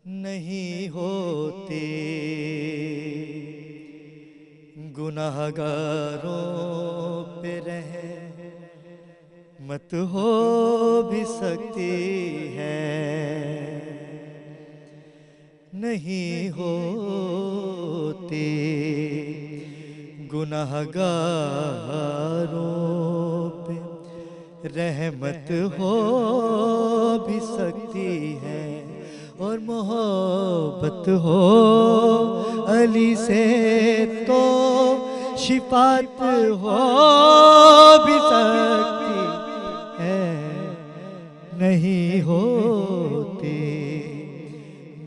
نہیں ہوتے گناہگاروں پہ رحمت ہو بھی سکتی ہے، نہیں ہوتے گناہگاروں پہ رحمت ہو بھی سکتی ہے، اور محبت ہو علی سے تو شفاعت ہو بھی سکتی ہے، نہیں ہوتے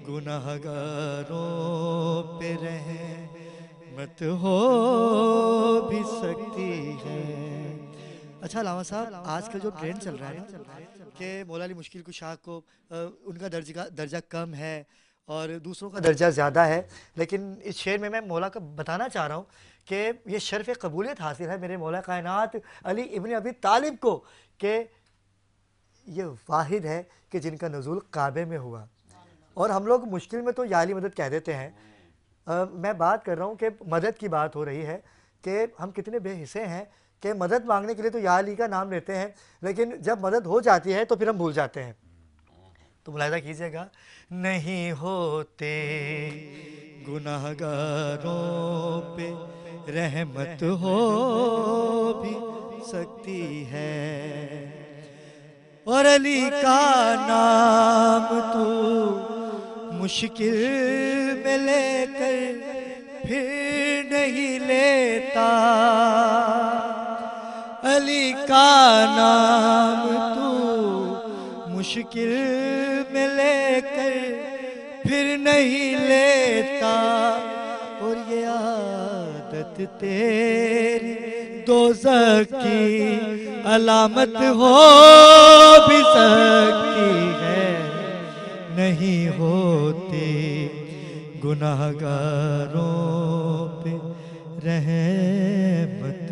گناہگاروں پہ رحمت ہو بھی سکتی ہے۔ اچھا علامہ صاحب، آج کل جو ٹرینڈ چل رہا ہے نا کہ مولا علی مشکل کشا کو ان کا درجہ کم ہے اور دوسروں کا درجہ زیادہ ہے، لیکن اس شعر میں مولا کا بتانا چاہ رہا ہوں کہ یہ شرف قبولیت حاصل ہے میرے مولا کائنات علی ابن ابی طالب کو، کہ یہ واحد ہے کہ جن کا نزول کعبے میں ہوا، اور ہم لوگ مشکل میں تو یا علی مدد کہہ دیتے ہیں۔ میں بات کر رہا ہوں کہ مدد کی بات ہو رہی ہے کہ ہم کتنے بے حصے ہیں کہ مدد مانگنے کے لیے تو یا علی کا نام لیتے ہیں، لیکن جب مدد ہو جاتی ہے تو پھر ہم بھول جاتے ہیں۔ تو ملاحظہ کیجئے گا، نہیں ہوتے گناہگاروں پہ رحمت ہو بھی سکتی ہے، اور علی کا نام تو مشکل میں لے کر پھر نہیں لیتا، علی کا نام تو مشکل میں لے کر پھر نہیں لیتا، اور یہ عادت تیری دوزخ کی علامت ہو بھی سکتی ہے، نہیں ہوتے گناہگاروں پہ رحمت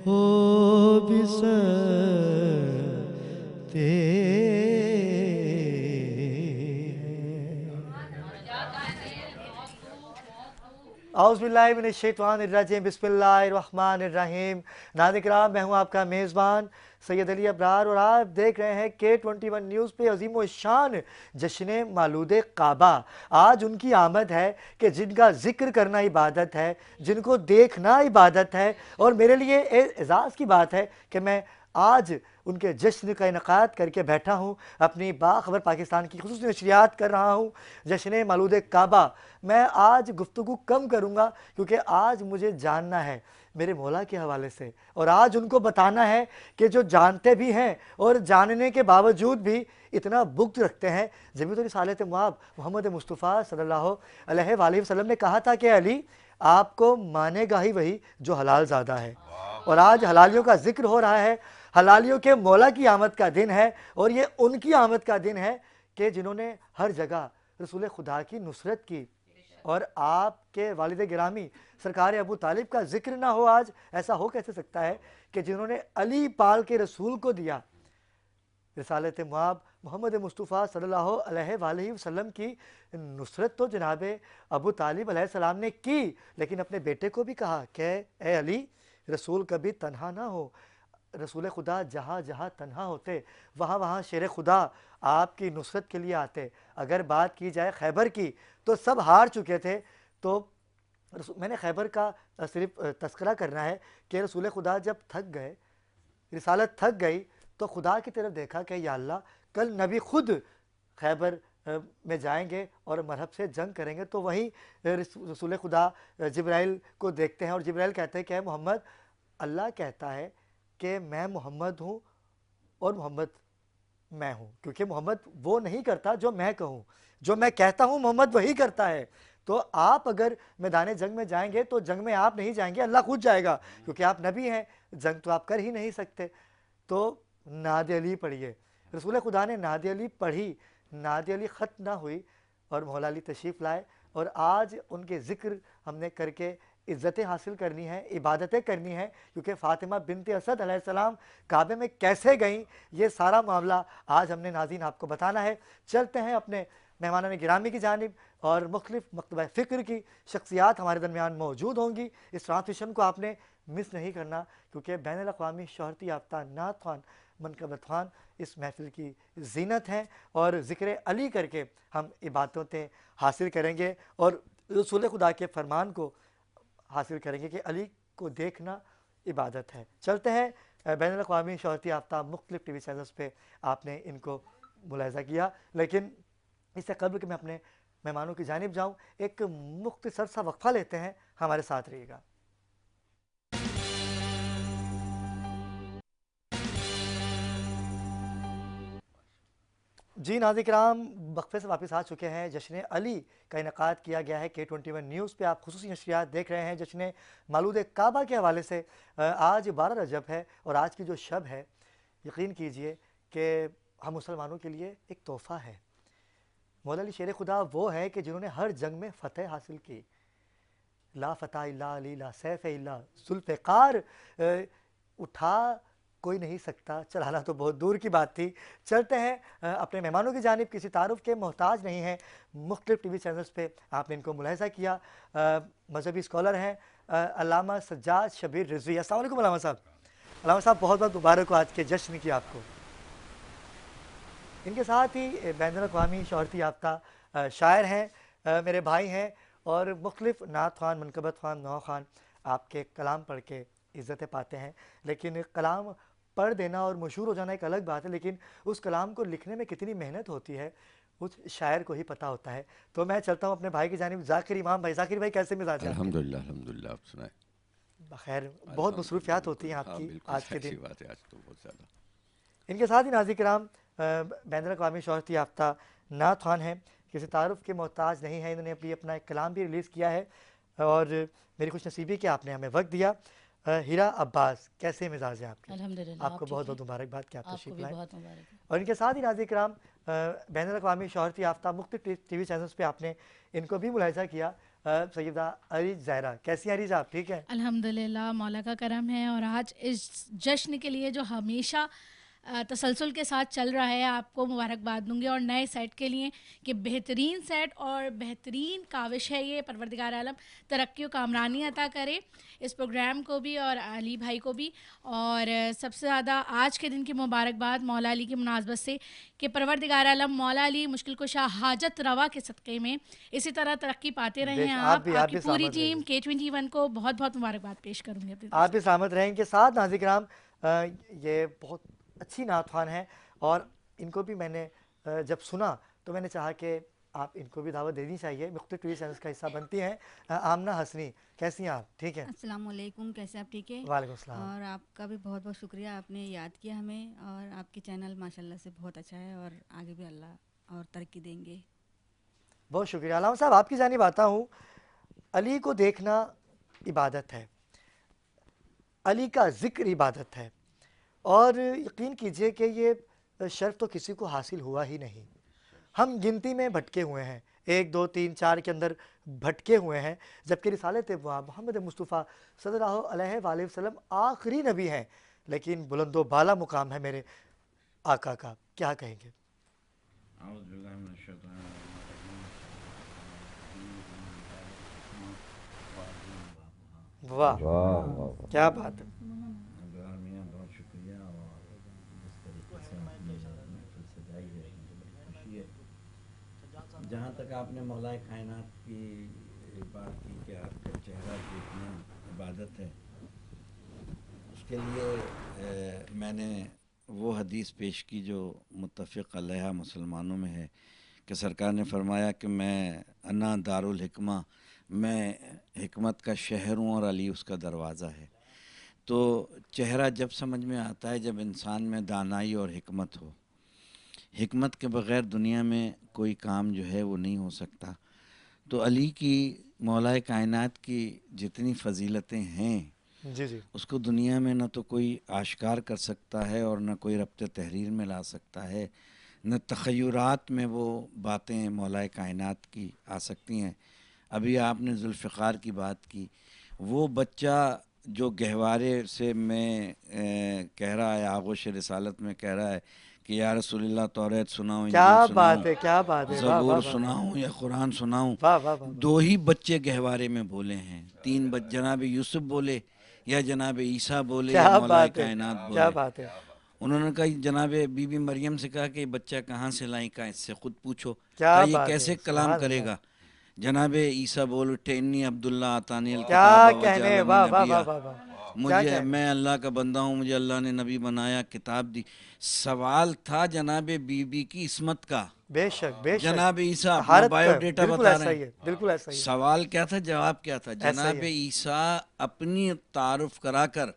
ہو بھی سکتے اعوذ باللہ من الشیطان الرجیم، بسم اللہ الرحمن الرحیم۔ ناظرین کرام، میں ہوں آپ کا میزبان سید علی ابرار، اور آپ دیکھ رہے ہیں K21 نیوز پہ عظیم الشان جشن مولود کعبہ۔ آج ان کی آمد ہے کہ جن کا ذکر کرنا عبادت ہے، جن کو دیکھنا عبادت ہے، اور میرے لیے اعزاز کی بات ہے کہ میں آج ان کے جشن کا انعقاد کر کے بیٹھا ہوں، اپنی باخبر پاکستان کی خصوصی نشریات کر رہا ہوں جشن مولود کعبہ۔ میں آج گفتگو کم کروں گا کیونکہ آج مجھے جاننا ہے میرے مولا کے حوالے سے، اور آج ان کو بتانا ہے کہ جو جانتے بھی ہیں اور جاننے کے باوجود بھی اتنا بغض رکھتے ہیں۔ جبھی تو رسالت مآب محمد مصطفیٰ صلی اللہ علیہ وآلہ وسلم نے کہا تھا کہ علی آپ کو مانے گا ہی وہی جو حلال زادہ ہے، اور آج حلالیوں کا ذکر ہو رہا ہے، حلالیوں کے مولا کی آمد کا دن ہے، اور یہ ان کی آمد کا دن ہے کہ جنہوں نے ہر جگہ رسول خدا کی نصرت کی، اور آپ کے والد گرامی سرکار ابو طالب کا ذکر نہ ہو آج، ایسا ہو کیسے سکتا ہے کہ جنہوں نے علی پال کے رسول کو دیا۔ رسالت مآب محمد مصطفیٰ صلی اللہ علیہ وآلہ وسلم کی نصرت تو جناب ابو طالب علیہ السلام نے کی، لیکن اپنے بیٹے کو بھی کہا کہ اے علی، رسول کبھی تنہا نہ ہو، رسول خدا جہاں جہاں تنہا ہوتے وہاں وہاں شیر خدا آپ کی نصرت کے لیے آتے۔ اگر بات کی جائے خیبر کی تو سب ہار چکے تھے، تو میں نے خیبر کا صرف تذکرہ کرنا ہے کہ رسول خدا جب تھک گئے، رسالت تھک گئی، تو خدا کی طرف دیکھا کہ یا اللہ، کل نبی خود خیبر میں جائیں گے اور مرحب سے جنگ کریں گے، تو وہیں رسول خدا جبرائیل کو دیکھتے ہیں، اور جبرائیل کہتے ہیں کہ اے محمد، اللہ کہتا ہے کہ میں محمد ہوں اور محمد میں ہوں، کیونکہ محمد وہ نہیں کرتا جو میں کہوں، جو میں کہتا ہوں محمد وہی کرتا ہے۔ تو آپ اگر میدان جنگ میں جائیں گے تو جنگ میں آپ نہیں جائیں گے، اللہ خود جائے گا، کیونکہ آپ نبی ہیں، جنگ تو آپ کر ہی نہیں سکتے۔ تو نعت علی پڑھیے، رسول خدا نے نعت علی پڑھی، نعت علی ختم نہ ہوئی اور مولا علی تشریف لائے، اور آج ان کے ذکر ہم نے کر کے عزتیں حاصل کرنی ہیں، عبادتیں کرنی ہیں، کیونکہ فاطمہ بنت اسد علیہ السلام کعبے میں کیسے گئیں یہ سارا معاملہ آج ہم نے ناظرین آپ کو بتانا ہے۔ چلتے ہیں اپنے مہمانان گرامی کی جانب اور مختلف مکتبہ فکر کی شخصیات ہمارے درمیان موجود ہوں گی۔ اس ٹرانسمیشن کو آپ نے مس نہیں کرنا، کیونکہ بین الاقوامی شہرت یافتہ نعت خوان منقبت خوان اس محفل کی زینت ہیں، اور ذکر علی کر کے ہم عبادتیں حاصل کریں گے اور رسول خدا کے فرمان کو حاصل کریں گے کہ علی کو دیکھنا عبادت ہے۔ چلتے ہیں بین الاقوامی شہرت یافتہ مختلف ٹی وی چینلز پہ آپ نے ان کو ملاحظہ کیا، لیکن اس سے قبل کہ میں اپنے مہمانوں کی جانب جاؤں ایک مختصر سا وقفہ لیتے ہیں، ہمارے ساتھ رہیے گا۔ جی ناظرین کرام، وقفے سے واپس آ چکے ہیں۔ جشن علی کا انعقاد کیا گیا ہے K21 نیوز پہ، آپ خصوصی نشریات دیکھ رہے ہیں۔ جشن مولود کعبہ کے حوالے سے آج 12 رجب ہے، اور آج کی جو شب ہے یقین کیجئے کہ ہم مسلمانوں کے لیے ایک تحفہ ہے۔ مولا علی شیر خدا وہ ہیں کہ جنہوں نے ہر جنگ میں فتح حاصل کی۔ لا فتح الا علی، لا سیف الا ذوالفقار، اٹھا کوئی نہیں سکتا، چلانا تو بہت دور کی بات تھی۔ چلتے ہیں اپنے مہمانوں کی جانب، کسی تعارف کے محتاج نہیں ہیں، مختلف ٹی وی چینلز پہ آپ نے ان کو ملاحظہ کیا۔ مذہبی اسکالر ہیں علامہ سجاد شبیر رضوی۔ السلام علیکم علامہ صاحب۔ علامہ صاحب بہت بہت مبارک ہو آج کے جشن کی آپ کو۔ ان کے ساتھ ہی بین الاقوامی شہرت یافتہ شاعر ہیں، میرے بھائی ہیں، اور مختلف نعت خوان منقبت خوان نو خوان آپ کے کلام پڑھ کے عزتیں پاتے ہیں۔ لیکن کلام پڑھ دینا اور مشہور ہو جانا ایک الگ بات ہے، لیکن اس کلام کو لکھنے میں کتنی محنت ہوتی ہے اس شاعر کو ہی پتہ ہوتا ہے۔ تو میں چلتا ہوں اپنے بھائی کی جانب، ذاکر امام بھائی۔ ذاکر بھائی کیسے مزاج ہیں آپ کے؟ الحمدللہ الحمدللہ، آپ سنائیں۔ بخیر، بہت مصروفیات ہوتی ہیں آپ ہاں کی بالکل آج کے دن۔ ایسی بات ہے، آج تو بہت زیادہ۔ ان کے ساتھ ہی ناظرین کرام بین الاقوامی شہرت یافتہ نعت خوان ہیں، کسی تعارف کے محتاج نہیں ہیں۔ انہوں نے ابھی اپنا ایک کلام بھی ریلیز کیا ہے، اور میری خوش نصیبی کہ آپ نے ہمیں وقت دیا۔ ہیرا عباس، کیسے مزاج ہیں آپ کے؟ الحمدللہ، آپ کو آپ بہت ٹھیک بہت ہیں؟ مبارکباد کہ آپ آپ کو تشریف بھی لائیں۔ بہت مبارک ہے۔ اور ان کے ساتھ ہی ناظرین کرام بین الاقوامی شہرت یافتہ مختلف ٹی وی چینلز پہ آپ نے ان کو بھی ملاحظہ کیا۔ سیدہ عریج زہرا، کیسی ہیں عریج آپ؟ ٹھیک ہیں؟ الحمدللہ، مولا کا کرم ہے، اور آج اس جشن کے لیے جو ہمیشہ تسلسل کے ساتھ چل رہا ہے، آپ کو مبارکباد دوں گی، اور نئے سیٹ کے لیے کہ بہترین سیٹ اور بہترین کاوش ہے یہ۔ پروردگار عالم ترقی و کامرانی عطا کرے اس پروگرام کو بھی اور علی بھائی کو بھی، اور سب سے زیادہ آج کے دن کی مبارکباد مولا علی کی مناسبت سے کہ پروردگار عالم مولا علی مشکل کشا حاجت روا کے صدقے میں اسی طرح ترقی پاتے رہیں آپ آپ کی بھی پوری سلامت ٹیم رہیے۔ K21 کو بہت بہت مبارکباد پیش کروں گی اپنی طرف آپ سے۔ بھی سلامت رہیں۔ ان کے ساتھ ناظرین کرام یہ بہت اچھی نعت خوان ہیں، اور ان کو بھی میں نے جب سنا تو میں نے چاہا کہ آپ ان کو بھی دعوت دینی چاہیے، مختلف ٹی وی چینلز کا حصہ بنتی ہیں۔ آمنہ حسنی، کیسی ہیں آپ؟ ٹھیک ہیں؟ السلام علیکم، کیسے آپ؟ ٹھیک ہے، وعلیکم السلام۔ اور آپ کا بھی بہت بہت شکریہ، آپ نے یاد کیا ہمیں، اور آپ کے چینل ماشاءاللہ سے بہت اچھا ہے، اور آگے بھی اللہ اور ترقی دیں گے۔ بہت شکریہ۔ علامہ صاحب آپ کی جانب آتا ہوں۔ علی کو دیکھنا عبادت ہے، علی کا ذکر عبادت ہے، اور یقین کیجئے کہ یہ شرف تو کسی کو حاصل ہوا ہی نہیں۔ ہم گنتی میں بھٹکے ہوئے ہیں، 1 2 3 4 کے اندر بھٹکے ہوئے ہیں، جبکہ رسالت محمد مصطفیٰ صلی اللہ علیہ وآلہ وسلم آخری نبی ہیں، لیکن بلند و بالا مقام ہے میرے آقا کا۔ کیا کہیں گے؟ اعوذ باللہ من الشیطان واہ، کیا بات ہے۔ میاں بہت شکریہ، اور جس طریقے سے آپ نے محفل سجائی ہے مجھے بڑی خوشی ہے۔ جہاں تک آپ نے مولا کائنات کی بات کی کہ آپ کا چہرہ دیکھنا عبادت ہے، اس کے لیے میں نے وہ حدیث پیش کی جو متفق علیہ مسلمانوں میں ہے کہ سرکار نے فرمایا کہ میں انا دار الحکمہ، میں حکمت کا شہر ہوں اور علی اس کا دروازہ ہے۔ تو چہرہ جب سمجھ میں آتا ہے جب انسان میں دانائی اور حکمت ہو۔ حکمت کے بغیر دنیا میں کوئی کام جو ہے وہ نہیں ہو سکتا۔ تو علی کی، مولا کائنات کی جتنی فضیلتیں ہیں جی جی، اس کو دنیا میں نہ تو کوئی آشکار کر سکتا ہے اور نہ کوئی ربط تحریر میں لا سکتا ہے، نہ تخیرات میں وہ باتیں مولا کائنات کی آ سکتی ہیں۔ ابھی آپ نے ذوالفقار کی بات کی، وہ بچہ جو گہوارے سے میں کہہ رہا ہے، آغوش رسالت میں کہہ رہا ہے کہ یا رسول اللہ توریت سناؤں، کیا انجیل بات سناؤں، ہے، کیا بات ہے، واہ واہ زبور واہ سناؤں یا قرآن سناؤں، واہ واہ واہ، دو ہی بچے گہوارے میں بولے ہیں، تین جناب یوسف بولے یا جناب عیسیٰ بولے یا کیا مولا بات ہے، کائنات کیا بولے۔ بات ہے، انہوں نے کہا جناب بی بی مریم سے کہا کہ یہ بچہ کہاں سے لائیں، کہا اس سے خود پوچھو، کیا کہا یہ بات کیسے ہے، کلام سبحان کرے اللہ، گا۔ جناب عیسیٰ بول اٹھے انی عبداللہ آتانی الکتاب کیا کہنے، وجعلنی واہ واہ نبیہ، واہ واہ واہ، کیا مجھے کہنے، میں اللہ کا بندہ ہوں، مجھے اللہ نے نبی بنایا، کتاب دی۔ سوال تھا جناب بی بی کی عصمت کا، بے شک بے شک، جناب عیسیٰ اپنا طہارت بایو کا، ڈیٹا بالکل بتا رہے ایسا ہیں۔ ہی ہے، بالکل ایسا ہی ہے، سوال کیا تھا، جواب کیا تھا؟ ایسا ہی جناب ہے، عیسیٰ اپنی تعارف کرا کر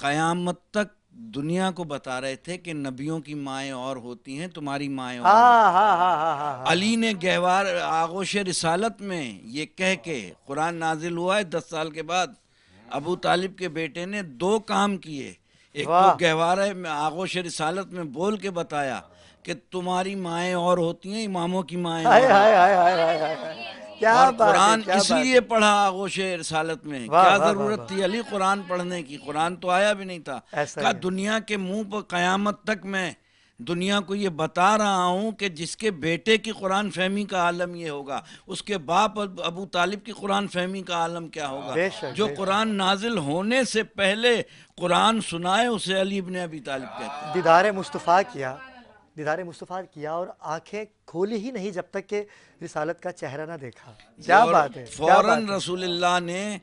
قیامت تک دنیا کو بتا رہے تھے کہ نبیوں کی مائیں اور ہوتی ہیں، تمہاری مائیں اور ہوتی ہیں۔ ہاں ہاں ہاں ہاں ہاں ہاں، علی نے گہوار آغوش رسالت میں یہ کہہ کے، قرآن نازل ہوا ہے 10 سال کے بعد، ابو طالب کے بیٹے نے 2 کام کیے، ایک تو واہ، گہوارہ آغوش رسالت میں بول کے بتایا کہ تمہاری مائیں اور ہوتی ہیں، اماموں کی مائیں اور ہائے ہوتی ہائے ہیں، ہائے ہائے ہائے ہائے، کیا اور بات ہے، قرآن کیا اس بات لیے ہے، پڑھا آغوش رسالت میں، واہ کیا واہ واہ ضرورت واہ، تھی علی قرآن پڑھنے کی؟ قرآن تو آیا بھی نہیں تھا۔ ایسا کہا ہی ہے، دنیا کے منہ پر قیامت تک میں دنیا کو یہ بتا رہا ہوں کہ جس کے بیٹے کی قرآن فہمی کا عالم یہ ہوگا، اس کے باپ ابو طالب کی قرآن فہمی کا عالم کیا ہوگا۔ بے شک جو بے شک، قرآن نازل ہونے سے پہلے قرآن سنائے اسے علی ابن ابی طالب کہتے ہیں۔ دیدار مصطفیٰ کیا، دیدار مصطفیٰ کیا اور آنکھیں کھولی ہی نہیں جب تک کہ رسالت کا چہرہ نہ دیکھا، کیا اور بات ہے، کیا فوراً بات ہے، رسول اللہ نے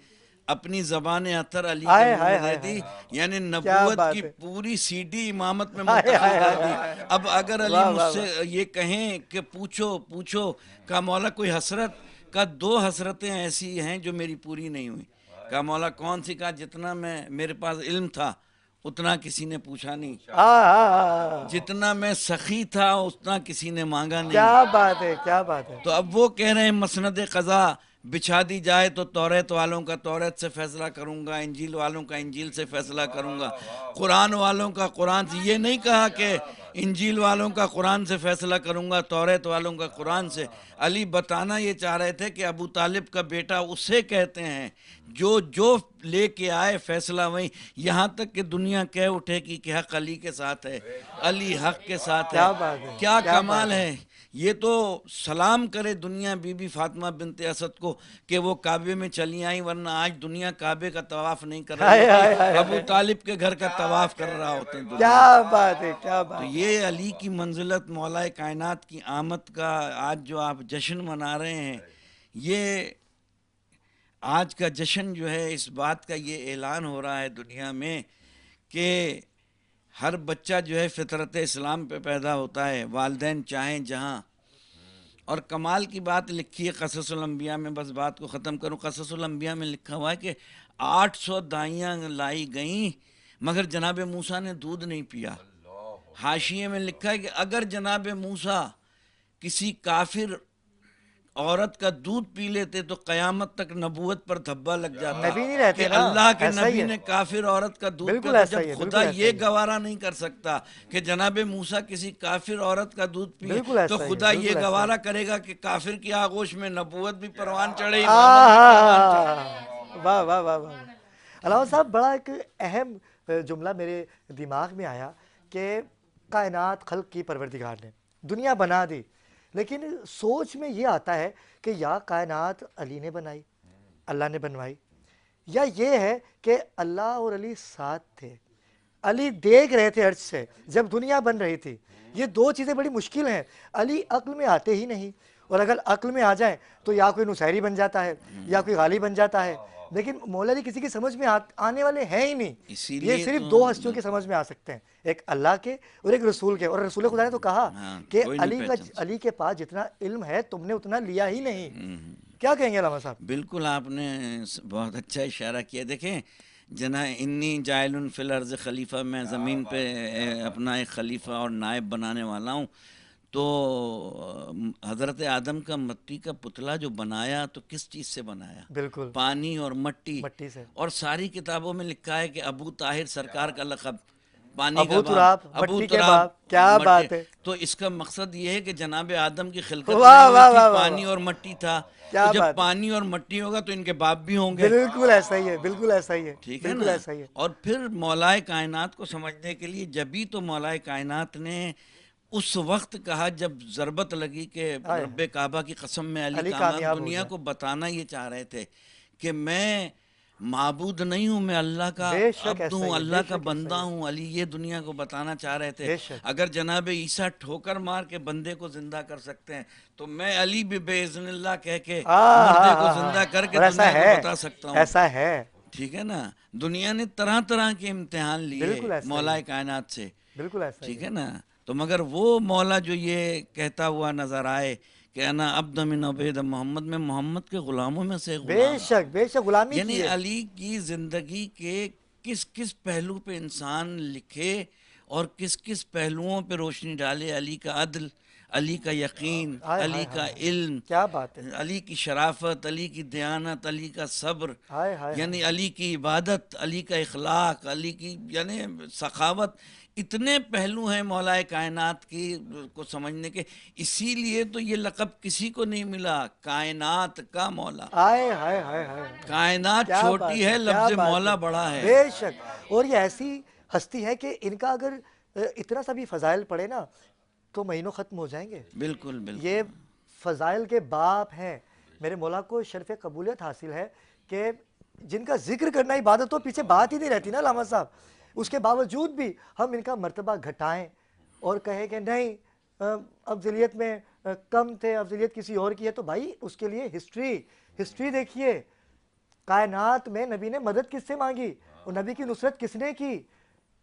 اپنی زبان عطر علی کے ہائے منہ ہائے میں دے ہائے دی، ہائے، یعنی کیا نبوت بات کی ہے، پوری سی ڈی امامت میں ہائے منتقل ہائے کر ہائے دی۔ ہائے، اب اگر علی واہ مجھ واہ سے واہ، یہ کہیں کہ پوچھو پوچھو، کہا مولا کوئی حسرت؟ کہا 2 حسرتیں ایسی ہیں جو میری پوری نہیں ہوئی۔ کہا مولا کون سی؟ کہا جتنا میرے پاس علم تھا اتنا کسی نے پوچھا نہیں، ہاں ہاں ہاں ہاں، جتنا میں سخی تھا اتنا کسی نے مانگا نہیں۔ کیا بات ہے، کیا بات ہے، تو اب وہ کہہ رہے ہیں مسند قضا بچھا دی جائے تو توریت والوں کا توریت سے فیصلہ کروں گا، انجیل والوں کا انجیل سے فیصلہ کروں گا، قرآن والوں کا قرآن سے۔ یہ نہیں کہا کہ انجیل والوں کا قرآن سے فیصلہ کروں گا، توریت والوں کا قرآن سے۔ علی بتانا یہ چاہ رہے تھے کہ ابو طالب کا بیٹا اسے کہتے ہیں جو لے کے آئے فیصلہ وہی، یہاں تک کہ دنیا کہہ اٹھے کہ حق علی کے ساتھ ہے، علی حق کے ساتھ ہے۔ کیا بات ہے، کیا کیا کمال بات ہے، ہے! یہ تو سلام کرے دنیا بی بی فاطمہ بنت اسد کو کہ وہ کعبے میں چلی آئیں، ورنہ آج دنیا کعبے کا طواف نہیں کر رہی ہائے ہائے ہوتی، ہائے ابو ہائے، طالب کے گھر کا طواف کر رہا ہوتے ہیں دنیا۔ کیا بات ہے، کیا تو بات ہے، یہ علی کی منزلت، مولا کائنات کی آمد کا آج جو آپ جشن منا رہے ہیں، یہ آج کا جشن جو ہے اس بات کا یہ اعلان ہو رہا ہے دنیا میں کہ ہر بچہ جو ہے فطرت اسلام پہ پیدا ہوتا ہے، والدین چاہیں جہاں۔ اور کمال کی بات لکھی ہے قصص الانبیاء میں، بس بات کو ختم کروں، قصص الانبیاء میں لکھا ہوا ہے کہ 800 دائیاں لائی گئیں مگر جناب موسیٰ نے دودھ نہیں پیا۔ حاشیے میں لکھا ہے کہ اگر جناب موسیٰ کسی کافر عورت کا دودھ پی لیتے تو قیامت تک نبوت پر دھبا لگ جاتا نبی نہیں رہتے کہ نا، اللہ کے ایسا ہی نبی ہے، نے کافر عورت کا دودھ پیا۔ بالکل تو ایسا جب ہی ہے، خدا بالکل ایسا یہ ہی ہے، گوارا نہیں کر سکتا کہ جناب موسیٰ کسی کافر عورت کا دودھ پیے، بالکل تو ایسا ہی ہے، خدا یہ بالکل ایسا ہی گوارا ہے، کرے گا کہ کافر کی آغوش میں نبوت بھی پروان چڑھے، امامت بھی پروان چڑھے۔ آہ، واہ واہ واہ واہ، علامہ صاحب بڑا ایک اہم جملہ میرے دماغ میں آیا کہ کائنات خلق کی پروردگار نے دنیا بنا دی، لیکن سوچ میں یہ آتا ہے کہ یا کائنات علی نے بنائی، اللہ نے بنوائی، یا یہ ہے کہ اللہ اور علی ساتھ تھے، علی دیکھ رہے تھے عرش سے جب دنیا بن رہی تھی۔ یہ 2 چیزیں بڑی مشکل ہیں، علی عقل میں آتے ہی نہیں، اور اگر عقل میں آ جائیں تو یا کوئی نصیری بن جاتا ہے یا کوئی غالی بن جاتا ہے، لیکن مولا علی کسی کی سمجھ میں آنے والے ہیں ہی نہیں۔ اسی یہ لیے صرف تو 2 ہستیوں کی سمجھ میں آ سکتے ہیں، ایک اللہ کے اور ایک رسول کے، اور رسول خدا نے تو کہا ہاں، کہ کوئی نہیں پہچان علی کے پاس جتنا علم ہے تم نے اتنا لیا ہی نہیں۔ کیا کہیں گے علامہ صاحب؟ بالکل آپ نے بہت اچھا اشارہ کیا۔ دیکھیں انی جائل فی الارض خلیفہ، میں زمین پہ اپنا ایک خلیفہ اور نائب بنانے والا ہوں۔ تو حضرت آدم کا مٹی کا پتلا جو بنایا تو کس چیز سے بنایا؟ بالکل، پانی اور مٹی۔ مٹی سے، اور ساری کتابوں میں لکھا ہے کہ ابو طاہر سرکار کا لقب پانی کا ابو تراب، باپ، ابو مٹی کے تراب، باپ، کیا مٹی۔ بات ہے، تو اس کا مقصد یہ ہے کہ جناب آدم کی خلقت واہ نہیں واہ ہوئی واہ تھی، واہ پانی واہ، اور مٹی تھا، کیا تو جب بات ہے، پانی اور مٹی ہوگا تو ان کے باپ بھی ہوں گے، بالکل ایسا ہی ہے، بالکل ایسا ہی ہے، ٹھیک ہے بالکل نا؟ ایسا ہی ہے، اور پھر مولائے کائنات کو سمجھنے کے لیے جبھی تو مولائے کائنات نے اس وقت کہا جب ضربت لگی کہ آئے رب کعبہ کی قسم میں علی علی کامران کامیاب ہو دنیا جائے، کو بتانا یہ چاہ رہے تھے کہ میں معبود نہیں ہوں، میں اللہ کا بے شک عبد ایسا ہوں، ہی ہے، اللہ بے کا شک بندہ ایسا ہی ہوں، علی یہ دنیا کو بتانا چاہ رہے ہے، تھے۔ بے شک، اگر جناب عیسیٰ ٹھوکر مار کے بندے کو زندہ کر سکتے ہیں تو میں علی بھی بے اذن اللہ کہہ کے مردے کو زندہ کر کے اور ایسا دنیا کو ہے، بتا سکتا ہوں، ایسا ہے، ٹھیک ہے نا؟ دنیا نے طرح طرح کے امتحان لیے بالکل ایسا ہی مولا ہے، کائنات سے، بالکل ایسا ہی ٹھیک ہے، ہے نا؟ تو مگر وہ مولا جو یہ کہتا ہوا نظر آئے کہ انا عبد من عبید محمد، میں محمد کے غلاموں میں سے غلام، بے شک غلامی یعنی کی ہے، علی کی زندگی کے کس کس پہلو پہ انسان لکھے اور کس کس پہلوؤں پہ روشنی ڈالے، علی کا عدل، علی کا یقین، ہائے علی ہائے کا ہائے، علم، کیا بات ہے، علی کی شرافت، علی کی دیانت، علی کا صبر، ہائے ہائے یعنی علی کی عبادت، علی کا اخلاق، علی کی یعنی سخاوت، اتنے پہلو ہیں مولا کائنات کی کو سمجھنے کے، اسی لیے تو یہ لقب کسی کو نہیں ملا، کائنات کا مولا۔ ہائے ہائے ہائے ہائے، کائنات کیا چھوٹی بات ہے، ہے، کیا لفظ بات مولا ہے، بڑا ہے۔ بے شک، اور یہ ایسی ہستی ہے کہ ان کا اگر اتنا سا بھی فضائل پڑے نا تو مہینوں ختم ہو جائیں گے، بالکل یہ بالکل، فضائل کے باپ ہیں، میرے مولا کو شرف قبولیت حاصل ہے کہ جن کا ذکر کرنا عبادت تو پیچھے بات ہی نہیں رہتی نا علامہ صاحب، اس کے باوجود بھی ہم ان کا مرتبہ گھٹائیں اور کہیں کہ نہیں افضلیت میں کم تھے، افضلیت کسی اور کی ہے، تو بھائی اس کے لیے ہسٹری دیکھیے، کائنات میں نبی نے مدد کس سے مانگی اور نبی کی نصرت کس نے کی،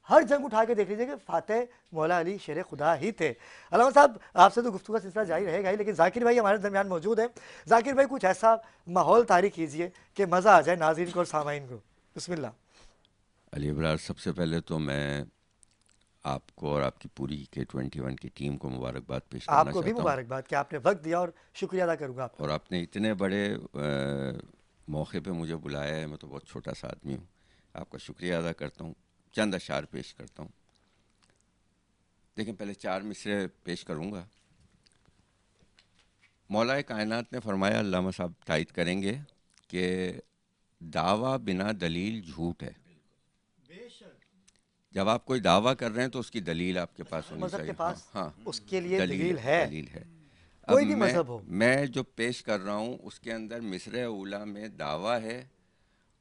ہر جنگ اٹھا کے دیکھ لیجئے کہ فاتح مولا علی شیر خدا ہی تھے۔ علامہ صاحب آپ سے تو گفتگو کا سلسلہ جاری رہے گا ہی، لیکن ذاکر بھائی ہمارے درمیان موجود ہیں، ذاکر بھائی کچھ ایسا ماحول طاری کیجئے کہ مزہ آ جائے ناظرین کو اور سامعین کو، بسم اللہ۔ علی ابرار، سب سے پہلے تو میں آپ کو اور آپ کی پوری K21 کی ٹیم کو مبارکباد پیش آپ کرنا کو بھی چاہتا ہوں، مبارکباد کہ آپ نے وقت دیا اور شکریہ ادا کروں گا آپ کا۔ اور آپ نے اتنے بڑے موقع پہ مجھے بلایا ہے، میں تو بہت چھوٹا سا آدمی ہوں، آپ کا شکریہ ادا کرتا ہوں، چند اشعار پیش کرتا ہوں، لیکن پہلے 4 مصرے پیش کروں گا۔ مولا کائنات نے فرمایا، علامہ صاحب تائید کریں گے، کہ دعویٰ بنا دلیل جھوٹ ہے۔ جب آپ کوئی دعویٰ کر رہے ہیں تو اس کی دلیل آپ کے پاس ہونی مذہب چاہیے۔ کے ہاں پاس ہاں، اس کے لیے دلیل دلیل ہے، دلیل ہے۔ اب کوئی بھی مذہب ہو۔ میں جو پیش کر رہا ہوں اس کے اندر مصرع اولیٰ میں دعویٰ ہے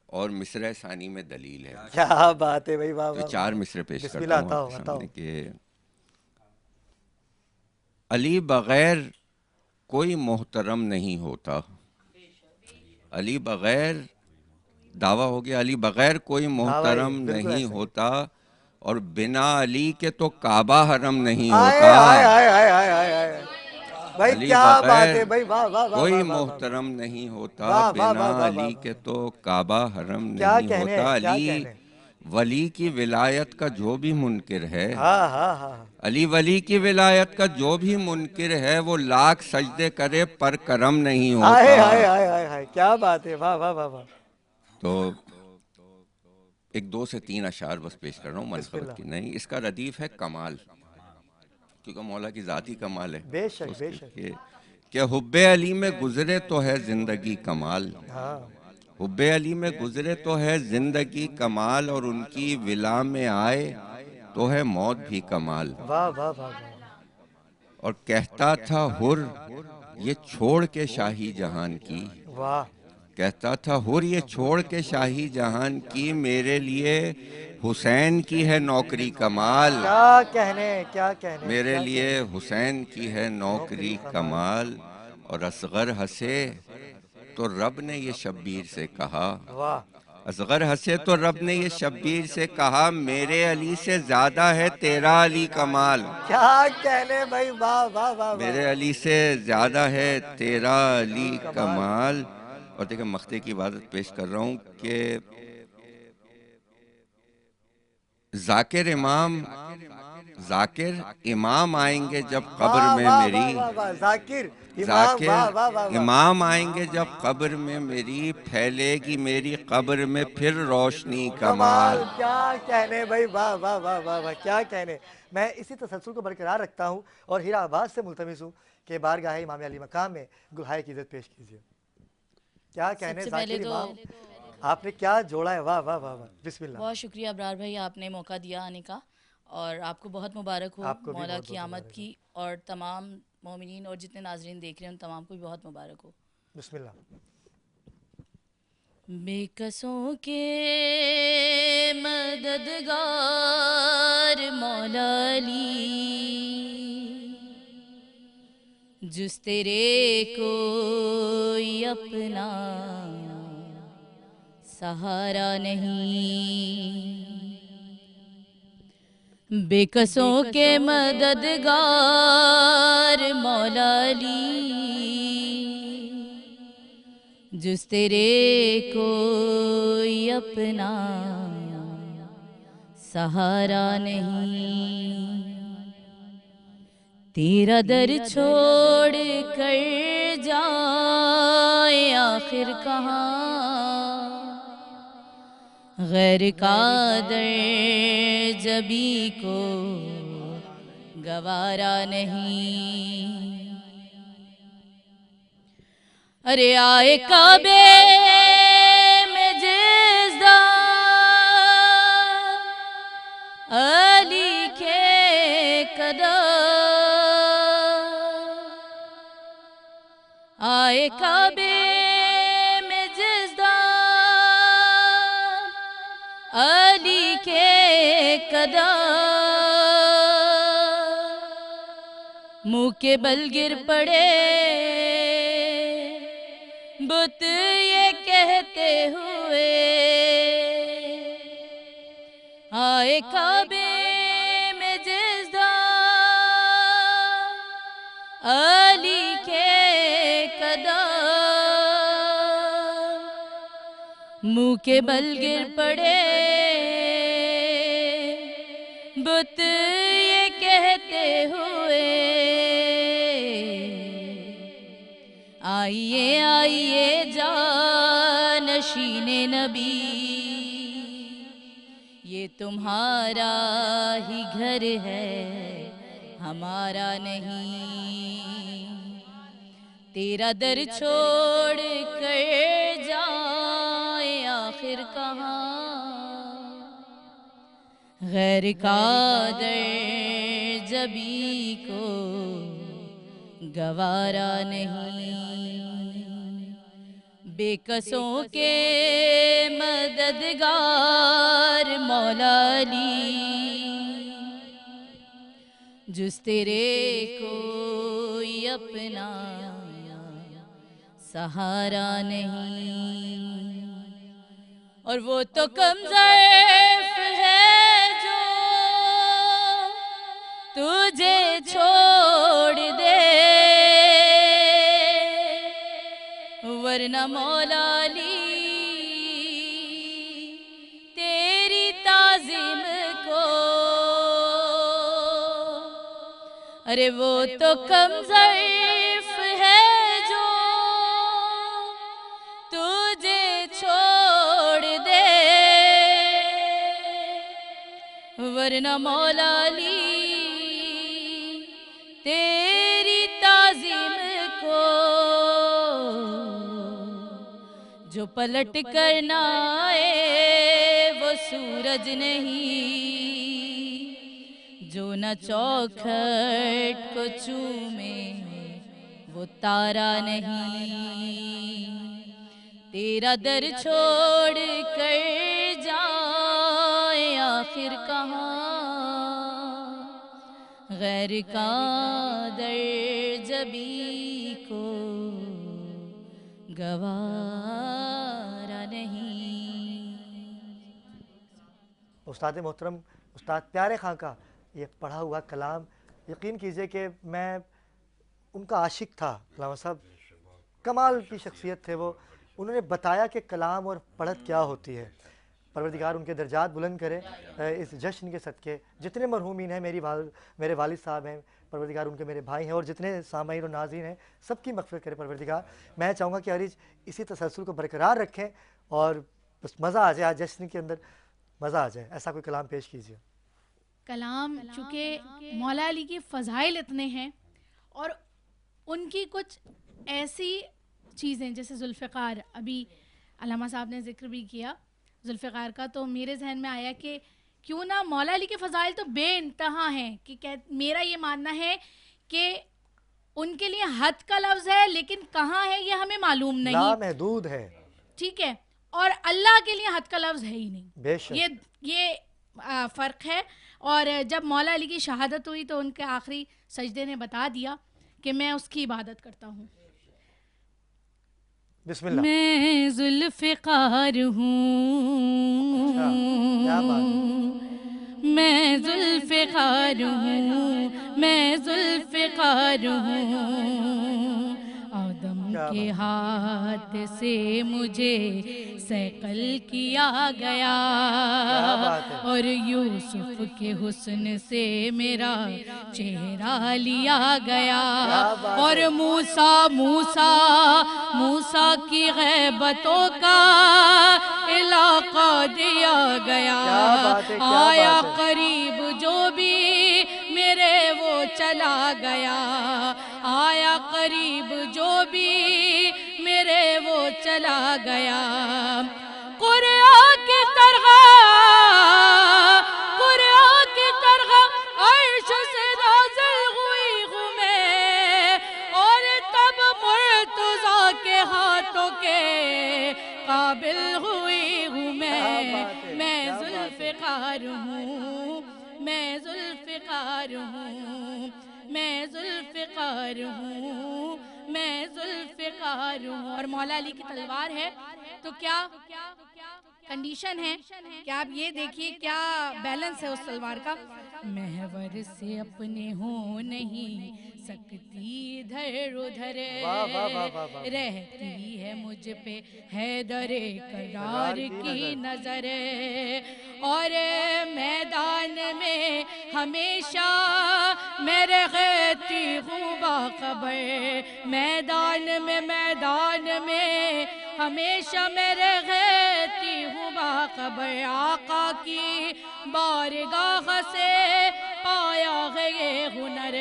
اور مصرع ثانی میں دلیل ہے۔ کیا بات ہے بھائی، واہ تو واہ 4 واہ، مصرے پیش بسم کرتا اللہ، ہوں آپ عطاؤ کے عطاؤ۔ سامنے کہ علی بغیر کوئی محترم نہیں ہوتا، علی بغیر دعویٰ ہو گیا، علی بغیر کوئی دعویٰ ہی ہے، محترم بالکل نہیں ایسا ہی ہے۔ ہوتا، اور بنا علی کے تو کعبہ حرم نہیں آئے ہوتا، آئے آئے آئے آئے آئے آئے، بھائی علی کیا بات بغیر ہے بھائی، واہ واہ واہ کوئی واہ واہ واہ، محترم نہیں ہوتا، واہ واہ بنا واہ واہ واہ علی واہ، کے تو کعبہ حرم کیا نہیں کہنے، ہوتا۔ کیا علی کہنے، ولی کی ولایت کا جو بھی منکر ہے، ہاں ہاں ہاں، علی ولی کی ولایت کا جو بھی منکر ہے، وہ لاکھ سجدے کرے پر کرم نہیں آئے ہوتا۔ آئے آئے آئے آئے، کیا بات ہے، واہ واہ واہ واہ، تو ایک 2 سے 3 اشعار بس پیش کر رہا ہوں، بسم منقبت اللہ، کی نہیں، اس کا ردیف ہے کمال، کیونکہ مولا کی ذاتی کمال ہے، بے تو شک اس بے کے شک، کہ حب علی میں گزرے تو ہے زندگی کمال، ہاں، حب علی میں گزرے تو ہے زندگی کمال، اور ان کی ولا میں آئے تو ہے موت بھی کمال، واہ واہ واہ واہ، اور کہتا تھا حر یہ چھوڑ کے شاہی جہان کی، واہ، کہتا تھا حر یہ چھوڑ کے شاہی جہان کی، میرے لیے حسین کی ہے نوکری کمال، کیا کہنے، کیا کہنے، میرے کیا لیے کہنے، حسین کی ہے نوکری کمال، اور اصغر ہنسے تو رب نے یہ شبیر سے کہا، واہ، اصغر ہنسے تو رب نے یہ شبیر سے کہا، میرے علی سے زیادہ ہے تیرا علی کمال، کیا کہنے بھائی، واہ واہ واہ واہ، میرے علی سے زیادہ ہے تیرا علی کمال۔ اور دیکھیں مقطع کی عبادت پیش کر رہا ہوں کہ ذاکر امام آئیں گے جب قبر واہ میں واہ میری، واہ واہ واہ، ذاکر امام، ذاکر واہ واہ واہ واہ، امام آئیں گے جب قبر میں میری، پھیلے گی میری قبر میں پھر روشنی کمال، کمال۔ کیا کہنے بھائی، واہ واہ واہ واہ واہ، کیا کہنے۔ میں اسی تسلسل کو برقرار رکھتا ہوں اور ہیرا عباس سے ملتمس ہوں کہ بارگاہ امام علی مقام میں گلہائے کی عزت پیش کیجیے۔ کیا کہنے سب سے پہلے ذاکر تو امام، آپ نے کیا جوڑا ہے، واہ واہ واہ واہ، بسم اللہ۔ بہت شکریہ ابرار بھائی، آپ نے موقع دیا آنے کا، اور آپ کو بہت مبارک ہو آپ کو بھی مولا بہت کی بہت آمد مبارک ہو۔ کی، اور تمام مومنین اور جتنے ناظرین دیکھ رہے ہیں ان تمام کو بھی بہت مبارک ہو۔ بسم اللہ۔ بے قصوں کے مددگار مولا علی، جس تیرے کوئی اپنا سہارا نہیں، بے قصوں کے مددگار مولا علی، جس تیرے کوئی اپنا سہارا نہیں، تیرا در چھوڑ کر جائے آخر کہاں، غیر کا در جبی کو گوارا نہیں، ارے آئے کعبے میں جس علی کے قدم، آئے کعبے میں جس علی کے قدم، منہ کے بل گر پڑے بت یہ کہتے ہوئے، آئے کعبے میں جس علی کے قدم، منہ کے بل گر پڑے بت یہ کہتے ہوئے، آئیے آئیے جانشین نبی، یہ تمہارا ہی گھر ہے ہمارا نہیں، تیرا در چھوڑ کر جائیں آخر کہاں، غیر کا در جبی کو گوارا نہیں، بے قصوں کے مددگار مولا علی، جس تیرے کوئی اپنا سہارا نہیں، اور وہ تو کم ضعف ہے جو تجھے چھوڑ دے، ورنہ مولا علی تیری تعظیم کو، ارے وہ تو کم ضعیف ہے جو تجھے چھوڑ دے، ورنہ مولا علی تیری تعظیم کو، جو پلٹ کر نہ آئے وہ سورج نہیں، جو نہ چوکھٹ کو چومے وہ تارا نہیں، تیرا در چھوڑ کر جائیں آخر کہاں، غیر کا در جبی کو گوارا نہیں۔ استاد محترم استاد پیارے خان کا یہ پڑھا ہوا کلام، یقین کیجئے کہ میں ان کا عاشق تھا۔ علامہ صاحب کمال کی شخصیت تھے وہ، انہوں نے بتایا کہ کلام اور پڑھت کیا ہوتی ہے۔ پروردگار ان کے درجات بلند کرے اس جشن کے صدقے. جتنے مرحومین ہیں میرے والد صاحب ہیں پروردگار ان کے میرے بھائی ہیں, اور جتنے سامعین اور ناظرین ہیں سب کی مغفرت کرے پروردگار. میں چاہوں گا کہ عریج اسی تسلسل کو برقرار رکھیں اور بس مزہ آ جائے, آج جشن کے اندر مزہ آ جائے. ایسا کوئی کلام پیش کیجیے. کلام چونکہ مولا علی کی فضائل اتنے ہیں اور ان کی کچھ ایسی چیزیں جیسے ذوالفقار, ابھی علامہ صاحب نے ذکر بھی کیا ذوالفقار کا, تو میرے ذہن میں آیا کہ کیوں نہ مولا علی کے فضائل تو بے انتہا ہیں, کہ میرا یہ ماننا ہے کہ ان کے لیے حد کا لفظ ہے لیکن کہاں ہے یہ ہمیں معلوم نہیں, لامحدود ہے, ٹھیک ہے, اور اللہ کے لیے حد کا لفظ ہے ہی نہیں. بے شک. یہ فرق ہے. اور جب مولا علی کی شہادت ہوئی تو ان کے آخری سجدے نے بتا دیا کہ میں اس کی عبادت کرتا ہوں. بسم اللہ. میں ذوالفقار ہوں, کیا بات, میں ذوالفقار ہوں, میں ذوالفقار ہوں, آدم کے ہاتھ سے مجھے سیقل کیا گیا اور یوسف کے حسن سے میرا چہرہ لیا گیا اور موسیٰ کی غیبتوں کا علاقہ دیا گیا. آیا قریب جو بھی میرے وہ چلا گیا, آیا قریب جو بھی میرے وہ چلا گیا. قرآن کی طرح عرش سے نازل ہوئی ہوں میں, اور تب مرتضیٰ کے ہاتھوں کے قابل ہوئی ہوں میں ذوالفقار ہوں, میں ذوالفقار ہوں, میں ذوالفقار ہوں, میں ذوالفقار ہوں. اور مولا علی کی تلوار ہے تو کیا کنڈیشن ہے کہ آپ یہ دیکھیے کیا بیلنس ہے اس تلوار کا. محور سے اپنے ہو نہیں سکتی ادھر ادھر, رہتی ہے مجھ پہ حیدر کرار کی نظر, اور میدان میں ہمیشہ میں رہتی ہوں باخبر, میدان میں ہمیشہ میں رہتی ہوں باخبر. آقا کی بارگاہ سے پایا ہے یہ ہنر,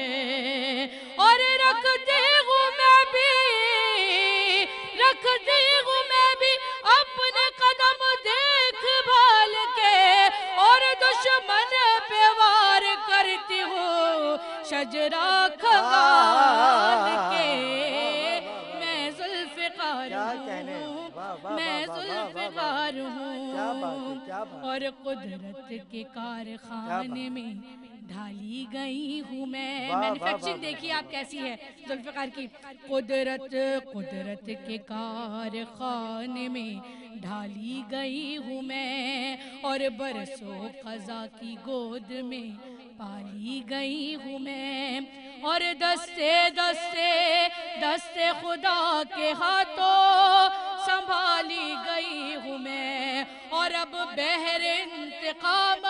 اور رکھتی ہوں میں بھی اپنے قدم دیکھ بھال کے, اور دشمن پہ وار کرتی ہوں شجرہ کھغان کے. میں ذوالفقار ہوں, میں ذوالفقار ہوں, اور قدرت کے کارخانے میں ڈھالی گئی ہوں میں. مینوفیکچرنگ دیکھیے آپ کیسی ہے ذوالفقار کی. قدرت کے کارخانے میں ڈھالی گئی ہوں میں, اور برسوں قضا کی گود میں پالی گئی ہوں میں, اور دستے خدا کے ہاتھوں سنبھالی گئی ہوں میں, اور اب بحر انتقام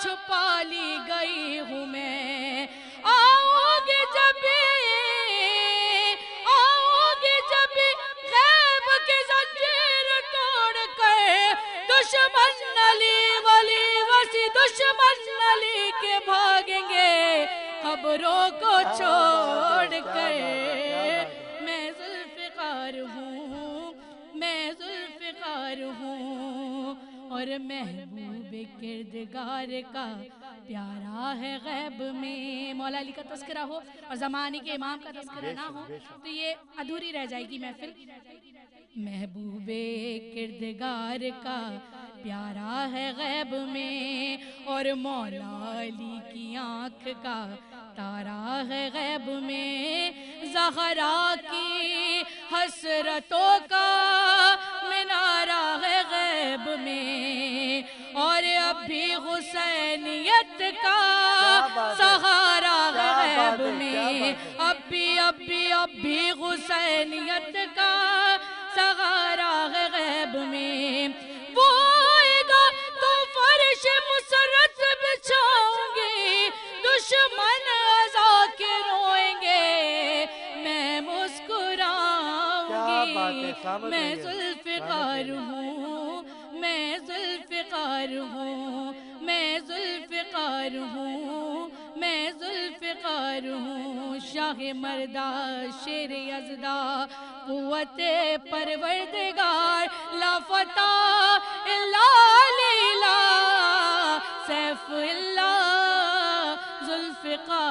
چھپا لی گئی ہوں میں. آؤں گی جب غیب کی زنجیر توڑ کر, دشمن علی کے بھاگیں گے قبروں کو چھوڑ کر. میں ذوالفقار ہوں, میں ذوالفقار ہوں, اور محبوب کردگار کا پیارا ہے غیب میں. مولا علی کا تذکرہ ہو اور زمانے کے امام کا تذکرہ نہ ہو تو یہ ادھوری رہ جائے گی محفل. محبوب کردگار کا پیارا ہے غیب میں, اور مولا علی کی آنکھ کا تارا ہے غیب میں. زہرا کی حسرتوں کا منارہ ہے غیب میں, اور اب بھی حسینیت کا سہارا ہے غیب میں. اب بھی حسینیت کا سہارا ہے غیب میں. وہ ذوالفقار ہوں، میں ذوالفقار ہوں، میں ذوالفقار ہوں، میں ذوالفقار ہوں، شاہ مردہ شیر یزدہ قوت پروردگار، لا فتح الا لیلا سیف اللہ ذوالفقار۔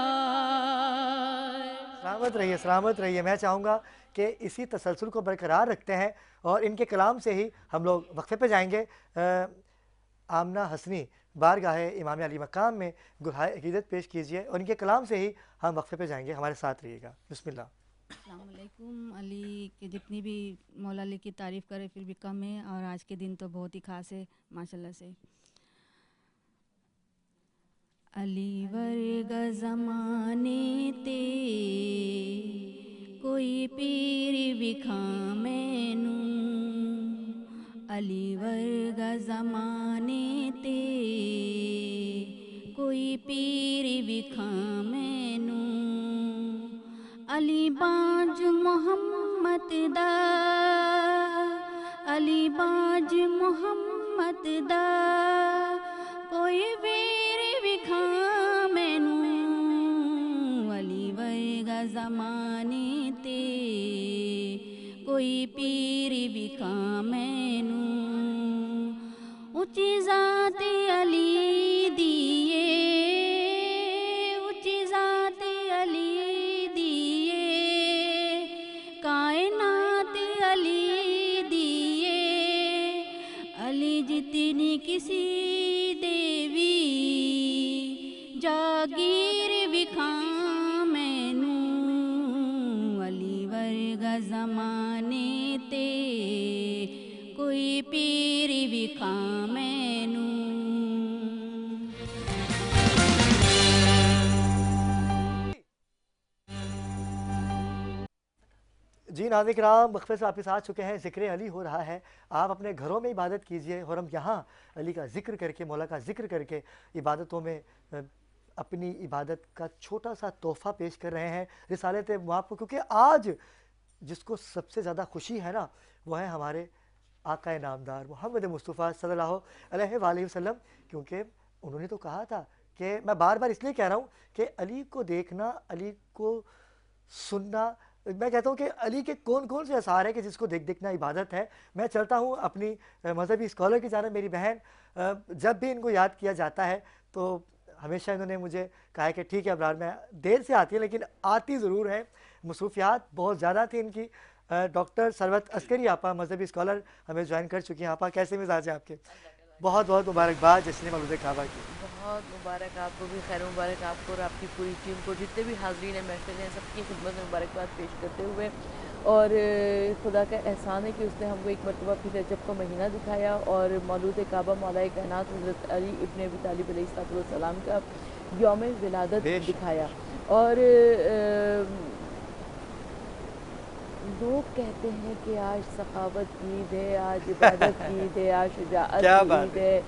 سلامت رہیے۔ میں چاہوں گا کہ اسی تسلسل کو برقرار رکھتے ہیں اور ان کے کلام سے ہی ہم لوگ وقفے پہ جائیں گے۔ آمنہ حسنی بارگاہ امام علی مقام میں گلہائے عقیدت پیش کیجئے اور ان کے کلام سے ہی ہم وقفے پہ جائیں گے، ہمارے ساتھ رہیے گا۔ بسم اللہ۔ السلام علیکم۔ علی کے جتنی بھی مولا علی کی تعریف کرے پھر بھی کم ہے، اور آج کے دن تو بہت ہی خاص ہے ماشاءاللہ سے۔ علی ورگا زمانے تے کوئی پیر وکھا مینوں، علی ورگا زمانے تے کوئی پیر وکھا مینوں، علی باج محمد دا، علی باج محمد دا کوئی ویر وکھا مینوں، علی ورگا زمانے تے کوئی پیر وکھا مینوں، اونچی ذات علی دیے، اونچی ذات علی دیے، کائنات علی دیے، علی جتنی کسی دیوی جاگیر وکھا مینوں، علی ورگا زمانے تے کوئی پیر وکھا مینوں۔ جی ناظرین کرام، وقفے سے واپس آ چکے ہیں۔ ذکر علی ہو رہا ہے، آپ اپنے گھروں میں عبادت کیجئے اور ہم یہاں علی کا ذکر کر کے، مولا کا ذکر کر کے عبادتوں میں اپنی عبادت کا چھوٹا سا تحفہ پیش کر رہے ہیں رسالت مواب کو، کیونکہ آج جس کو سب سے زیادہ خوشی ہے نا، وہ ہے ہمارے آقا نامدار محمد مصطفیٰ صلی اللہ علیہ وآلہ وسلم، کیونکہ انہوں نے تو کہا تھا کہ میں بار بار اس لیے کہہ رہا ہوں کہ علی کو دیکھنا، علی کو سننا، میں کہتا ہوں کہ علی کے کون کون سے اثار ہیں کہ جس کو دیکھنا عبادت ہے۔ میں چلتا ہوں اپنی مذہبی اسکالر کی جانب، میری بہن جب بھی ان کو یاد کیا جاتا ہے تو ہمیشہ انہوں نے مجھے کہا ہے کہ ٹھیک ہے ابرار، میں دیر سے آتی ہے لیکن آتی ضرور ہے، مصروفیات بہت زیادہ تھی ان کی۔ ڈاکٹر ثروت عسکری آپا مذہبی اسکالر ہمیں جوائن کر چکی ہیں۔ آپا کیسے مزاج ہیں آپ کے؟ بہت بہت مبارکباد جشن مولود کعبہ کی۔ بہت مبارک آپ کو بھی، خیر مبارک آپ کو اور آپ کی پوری ٹیم کو، جتنے بھی حاضرین ہیں محفل ہیں، سب کی خدمت میں مبارکباد پیش کرتے ہوئے، اور خدا کا احسان ہے کہ اس نے ہم کو ایک مرتبہ پھر رجب کا مہینہ دکھایا اور مولود کعبہ مولا کائنات حضرت علی ابن ابی طالب علیہ السلام کا یوم ولادت دکھایا۔ اور لوگ کہتے ہیں کہ آج سخاوت کی عید ہے، آج عبادت کی عید ہے، آج شجاعت کی عید ہے۔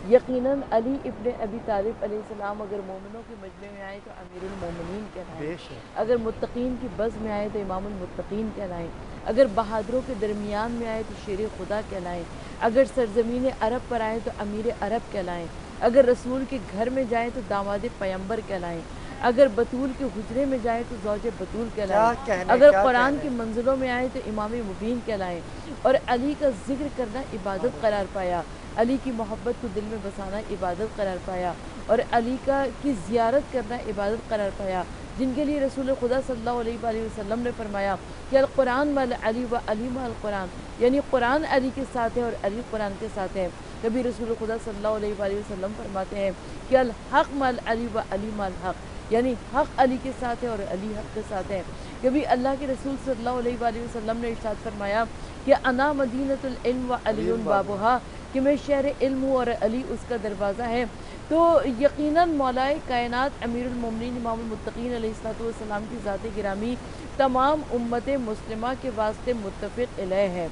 یقیناً علی ابن ابی طالب علیہ السلام اگر مومنوں کے مجمع میں آئے تو امیر المومنین کہلائیں، اگر متقین کی بز میں آئے تو امام المتقین کہلائیں، اگر بہادروں کے درمیان میں آئے تو شیر خدا کہلائیں، اگر سرزمین عرب پر آئے تو امیر عرب کہلائیں، اگر رسول کے گھر میں جائیں تو داماد پیمبر کہلائیں، اگر بطول کے حجرے میں جائیں تو زوج بطول کہلائیں، اگر قرآن کی منزلوں میں آئے تو امام مبین کہلائیں، اور علی کا ذکر کرنا عبادت قرار پایا، علی کی محبت کو دل میں بسانا عبادت قرار پایا، اور علی کی زیارت کرنا عبادت قرار پایا، جن کے لیے رسول خدا صلی اللہ علیہ وآلہ وسلم نے فرمایا کہ القرآن مع علی و علی مع القرآن، یعنی قرآن علی کے ساتھ ہے اور علی قرآن کے ساتھ ہے۔ کبھی رسول خدا صلی اللہ علیہ وآلہ وسلم فرماتے ہیں کہ الحق مع علی و علی مع الحق، یعنی حق علی کے ساتھ ہے اور علی حق کے ساتھ ہے۔ کبھی اللہ کے رسول صلی اللہ علیہ وآلہ وسلم نے ارشاد فرمایا کہ انا مدینۃ العلم و علی بابہا، کہ میں شہر علم ہوں اور علی اس کا دروازہ ہے۔ تو یقیناً مولا کائنات امیر المومنین امام المتقین علیہ السلام کی ذات گرامی تمام امت مسلمہ کے واسطے متفق علیہ ہے۔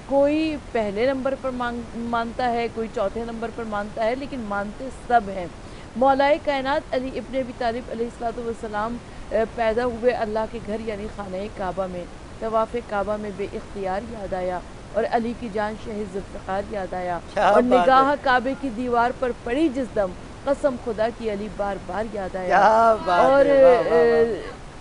کوئی پہلے نمبر پر مانتا ہے، کوئی چوتھے نمبر پر مانتا ہے، لیکن مانتے سب ہیں۔ مولا کائنات علی ابن ابی طالب علیہ السلام پیدا ہوئے اللہ کے گھر یعنی خانہ کعبہ میں۔ طواف کعبہ میں بے اختیار یاد آیا اور علی کی جان شہید ذوالفقار یاد آیا کیا اور بات نگاہ ہے، کعبے کی دیوار پر پڑی جس دم قسم خدا کی علی بار بار یاد آیا کیا بات اور ہے، واہ واہ واہ،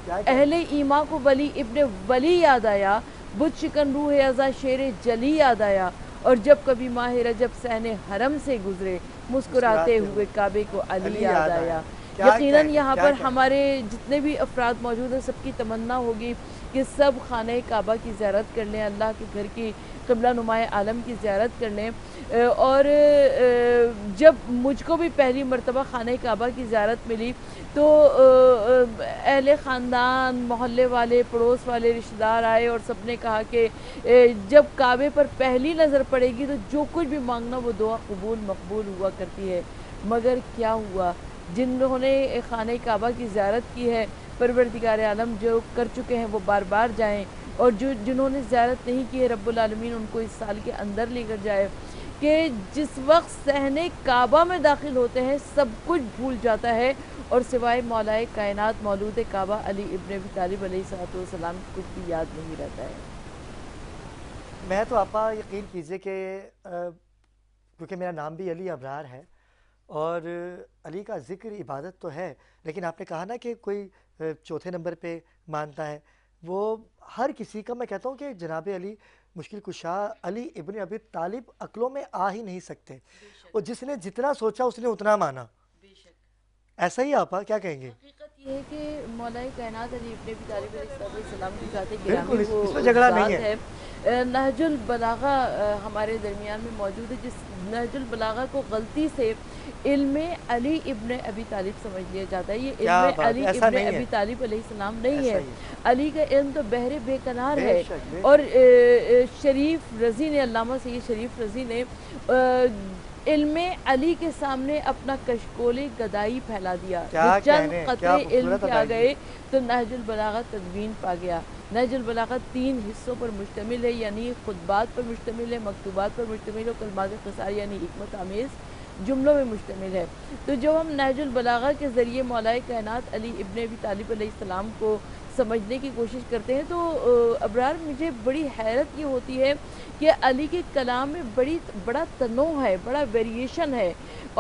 کیا کہہ- اہل ایمان کو ولی ابن ولی یاد آیا بت شکن روح ازا شیر جلی یاد آیا اور جب کبھی ماہ رجب صحن حرم سے گزرے مسکراتے ہوئے کعبے کو علی یاد آیا کیا یقیناً کہیں، یہاں کیا پر کہیں۔ ہمارے جتنے بھی افراد موجود ہیں سب کی تمنا ہوگی کہ سب خانہ کعبہ کی زیارت کر لیں، اللہ کے گھر کی قبلہ نمائے عالم کی زیارت کر لیں اور جب مجھ کو بھی پہلی مرتبہ خانہ کعبہ کی زیارت ملی تو اہل خاندان محلے والے پڑوس والے رشتہ دار آئے اور سب نے کہا کہ جب کعبے پر پہلی نظر پڑے گی تو جو کچھ بھی مانگنا وہ دعا قبول مقبول ہوا کرتی ہے، مگر کیا ہوا؟ جن لوگوں نے خانہ کعبہ کی زیارت کی ہے پروردگار عالم جو کر چکے ہیں وہ بار بار جائیں اور جنہوں نے زیارت نہیں کی ہے رب العالمین ان کو اس سال کے اندر لے کر جائے کہ جس وقت صحن کعبہ میں داخل ہوتے ہیں سب کچھ بھول جاتا ہے اور سوائے مولائے کائنات مولود کعبہ علی ابن ابی طالب علیہ السلام کچھ بھی یاد نہیں رہتا ہے۔ میں تو آپا یقین کیجئے کہ کیونکہ میرا نام بھی علی ابرار ہے اور علی کا ذکر عبادت تو ہے، لیکن آپ نے کہا نا کہ کوئی چوتھے نمبر پہ مانتا ہے، وہ ہر کسی کا، میں کہتا ہوں کہ جناب علی مشکل کشا علی ابن ابی طالب عقلوں میں آ ہی نہیں سکتے، اور جس نے جتنا سوچا اس نے اتنا مانا، ایسا ہی آپا کیا کہیں گے؟ حقیقت یہ ہے کہ مولا کائنات علی ابن ابی طالب علیہ السلام کی ذات بالکل، گرامی اس وہ میں جھگڑا نہیں ذات ہے۔ ہے۔ نہج البلاغہ ہمارے درمیان میں موجود ہے، جس نہج البلاغہ کو غلطی سے علم علی ابن ابی طالب سمجھ لیا جاتا ہے، یہ کیا علم بات ہے، علی ایسا ابن نہیں ہے، ابی طالب علیہ السلام نہیں ایسا ہے، ہی ہے، علی کا علم تو بحر بے کنار بے ہے شک، بے اور شک۔ شریف رضی نے علامہ سید شریف رضی نے علم علی کے سامنے اپنا کشکول گدائی پھیلا دیا، کیا جو چند کہنے، کیا قطرے علم خوبصورت کے آ ادائیگی، گئے تو نہج البلاغہ تدوین پا گیا۔ نہج البلاغہ 3 حصوں پر مشتمل ہے، یعنی خطبات پر مشتمل ہے، مکتوبات پر مشتمل ہے، کلمات قصار یعنی حکمت آمیز جملوں میں مشتمل ہے۔ تو جب ہم نہج البلاغہ کے ذریعے مولا کائنات علی ابن ابی طالب علیہ السلام کو سمجھنے کی کوشش کرتے ہیں تو ابرار مجھے بڑی حیرت یہ ہوتی ہے کہ علی کے کلام میں بڑا تنوع ہے، بڑا ویریشن ہے،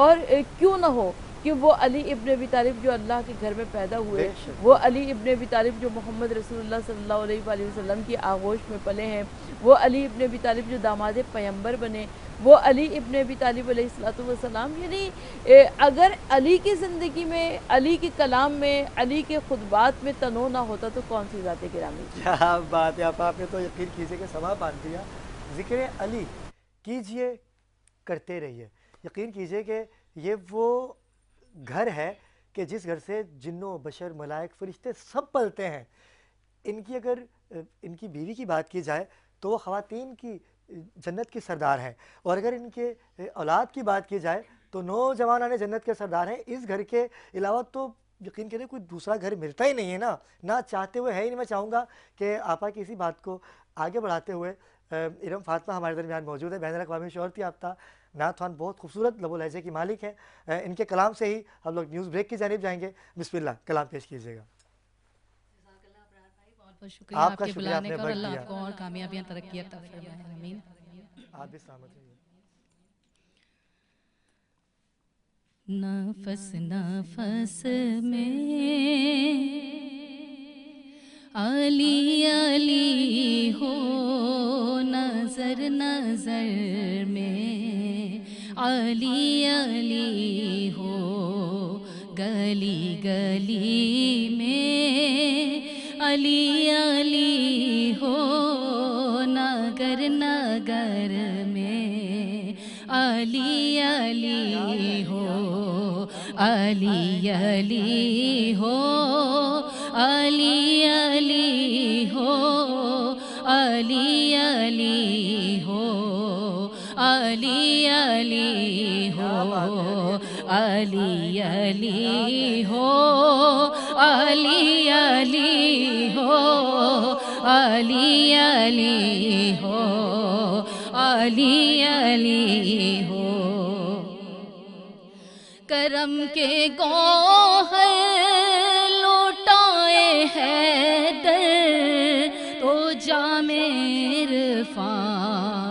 اور کیوں نہ ہو کہ وہ علی ابن ابی طالب جو اللہ کے گھر میں پیدا ہوئے، بے شک، وہ علی ابن ابی طالب جو محمد رسول اللہ صلی اللہ علیہ وآلہ وسلم کی آغوش میں پلے ہیں، وہ علی ابن ابی طالب جو داماد پیمبر بنے، وہ علی ابن ابی طالب علیہ السلام، یعنی اگر علی کی زندگی میں، علی کے کلام میں، علی کے خطبات میں تنوع نہ ہوتا تو کون سی ذات گرامی تھی؟ کیا بات ہے آپ نے تو یقین کیجئے کہ سما باندھ دیا۔ ذکر علی کیجئے، کرتے رہیے، یقین کیجئے کہ یہ وہ گھر ہے کہ جس گھر سے جنوں بشر ملائک فرشتے سب پلتے ہیں۔ ان کی اگر ان کی بیوی کی بات کی جائے تو وہ خواتین کی جنت کی سردار ہیں، اور اگر ان کے اولاد کی بات کی جائے تو نوجوانان جنت کے سردار ہیں۔ اس گھر کے علاوہ تو یقین کریں کوئی دوسرا گھر ملتا ہی نہیں ہے نا، نہ چاہتے ہوئے ہے ہی نہیں۔ میں چاہوں گا کہ آپا کی اسی بات کو آگے بڑھاتے ہوئے ارم فاطمہ ہمارے درمیان موجود ہے، بین الاقوامی شہرتی یافتہ نعت خوان، بہت خوبصورت لب و لہجے کی مالک ہیں، ان کے کلام سے ہی ہم لوگ نیوز بریک کی جانب جائیں گے۔ بسم اللہ، کلام پیش کیجیے گا۔ بہت بہت شکریہ آپ آپ کا کے شکریہ، بلانے آپ نے کا، اور وقت اللہ دیا، آپ کو اور کامیابیاں ترقی عطا فرمائے، آمین۔ آپ بھی سلامت رہیے۔ نفس نفس میں علی علی ہو، نظر نظر میں علی علی ہو، گلی گلی میں علی علی ہو، نگر نگر میں علی علی ہو، علی علی ہو، علی علی ہو، علی علی ہو، علی علی ہو، علی علی ہو، علی علی ہو، علی علی ہو، علی علی ہو۔ کرم کے گوہر لوٹائے حیدر تو جام عرفان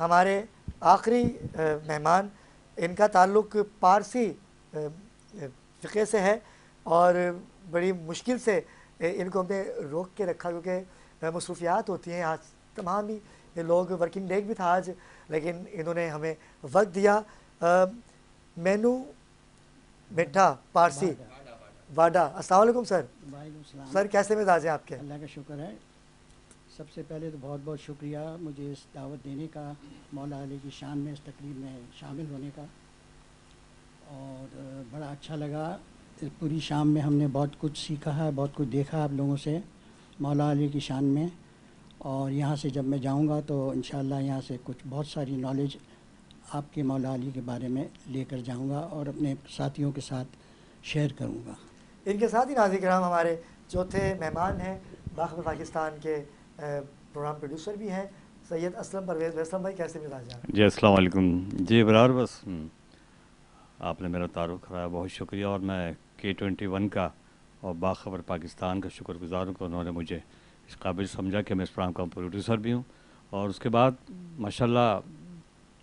ہمارے آخری مہمان، ان کا تعلق پارسی فقہ سے ہے اور بڑی مشکل سے ان کو ہم نے روک کے رکھا کیونکہ مصروفیات ہوتی ہیں. آج تمام ہی لوگ ورکنگ ڈے بھی تھا آج، لیکن انہوں نے ہمیں وقت دیا. مینو میٹھا پارسی واڈا. السلام علیکم سر. وعلیکم السلام. سر کیسے مزاج ہیں آپ کے؟ اللہ کا شکر ہے. سب سے پہلے تو بہت بہت شکریہ مجھے اس دعوت دینے کا، مولا علی کی شان میں اس تقریب میں شامل ہونے کا، اور بڑا اچھا لگا. اس پوری شام میں ہم نے بہت کچھ سیکھا ہے، بہت کچھ دیکھا آپ لوگوں سے مولا علی کی شان میں، اور یہاں سے جب میں جاؤں گا تو انشاءاللہ یہاں سے کچھ بہت ساری نالج آپ کے مولا علی کے بارے میں لے کر جاؤں گا اور اپنے ساتھیوں کے ساتھ شیئر کروں گا. ان کے ساتھ ہی ناظرین کرام ہمارے چوتھے مہمان ہیں، باخبر پاکستان کے پروگرام پروڈیوسر بھی ہیں، سید اسلم پرویز. اسلم بھائی کیسے مزاج ہیں؟ جی السلام علیکم. جی برار، بس آپ نے میرا تعارف کرایا، بہت شکریہ. اور میں K21 کا اور باخبر پاکستان کا شکر گزار ہوں کہ انہوں نے مجھے اس قابل سمجھا کہ میں اس پروگرام کا پروڈیوسر بھی ہوں. اور اس کے بعد ماشاءاللہ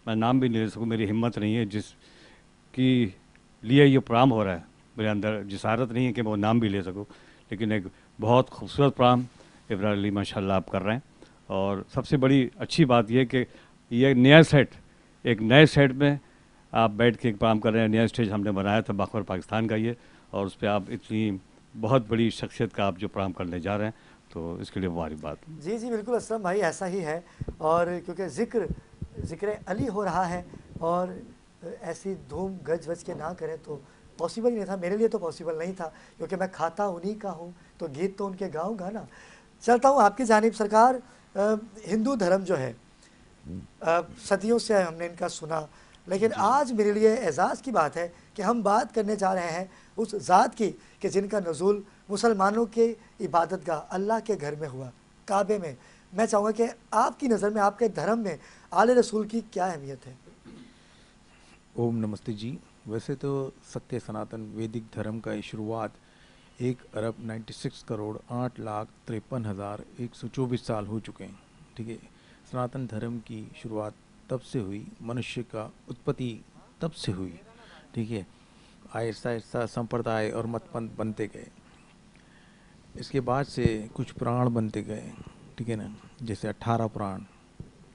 میں نام بھی نہیں لے سکوں، میری ہمت نہیں ہے جس کی لیے یہ پروگرام ہو رہا ہے، میرے اندر جسارت نہیں ہے کہ میں وہ نام بھی لے سکوں. لیکن ایک بہت خوبصورت پروگرام ابرار علی ماشاءاللہ آپ کر رہے ہیں. اور سب سے بڑی اچھی بات یہ کہ یہ نیا سیٹ، ایک نئے سیٹ میں آپ بیٹھ کے ایک پروگرام کر رہے ہیں. نیا اسٹیج ہم نے بنایا تھا باخبر پاکستان کا یہ، اور اس پہ آپ اتنی بہت بڑی شخصیت کا آپ جو پروگرام کرنے جا رہے ہیں، تو اس کے لیے مبارکباد. جی جی بالکل اسلم بھائی، ایسا ہی ہے. اور کیونکہ ذکر علی ہو رہا ہے اور ایسی دھوم گج وج کے نہ کریں تو پاسبل ہی نہیں تھا. میرے لیے تو پاسبل نہیں تھا کیونکہ میں کھاتا انہی کا ہوں تو گیت تو ان کے گاؤں گا نا. چلتا ہوں آپ کی جانب سرکار. ہندو دھرم جو ہے صدیوں سے ہم نے ان کا سنا، لیکن آج میرے لیے اعزاز کی بات ہے کہ ہم بات کرنے جا رہے ہیں اس ذات کی کہ جن کا نزول مسلمانوں کے عبادت گاہ اللہ کے گھر میں ہوا، کعبے میں. میں چاہوں گا کہ آپ کی نظر میں، آپ کے دھرم میں آل رسول کی کیا اہمیت ہے؟ اوم نمستے جی. ویسے تو ستیہ سناتن ویدک دھرم کا یہ شروعات 1,96,08,53,124 سال ہو چکے ہیں. ٹھیک ہے. سناتن دھرم کی شروعات تب سے ہوئی، منشیہ کا اتپتی تب سے ہوئی. ٹھیک ہے. آہستہ آہستہ سمپردائے اور مت پنتھ بنتے گئے. اس کے بعد سے کچھ پران بنتے گئے. ٹھیک ہے نا، جیسے 18 پران.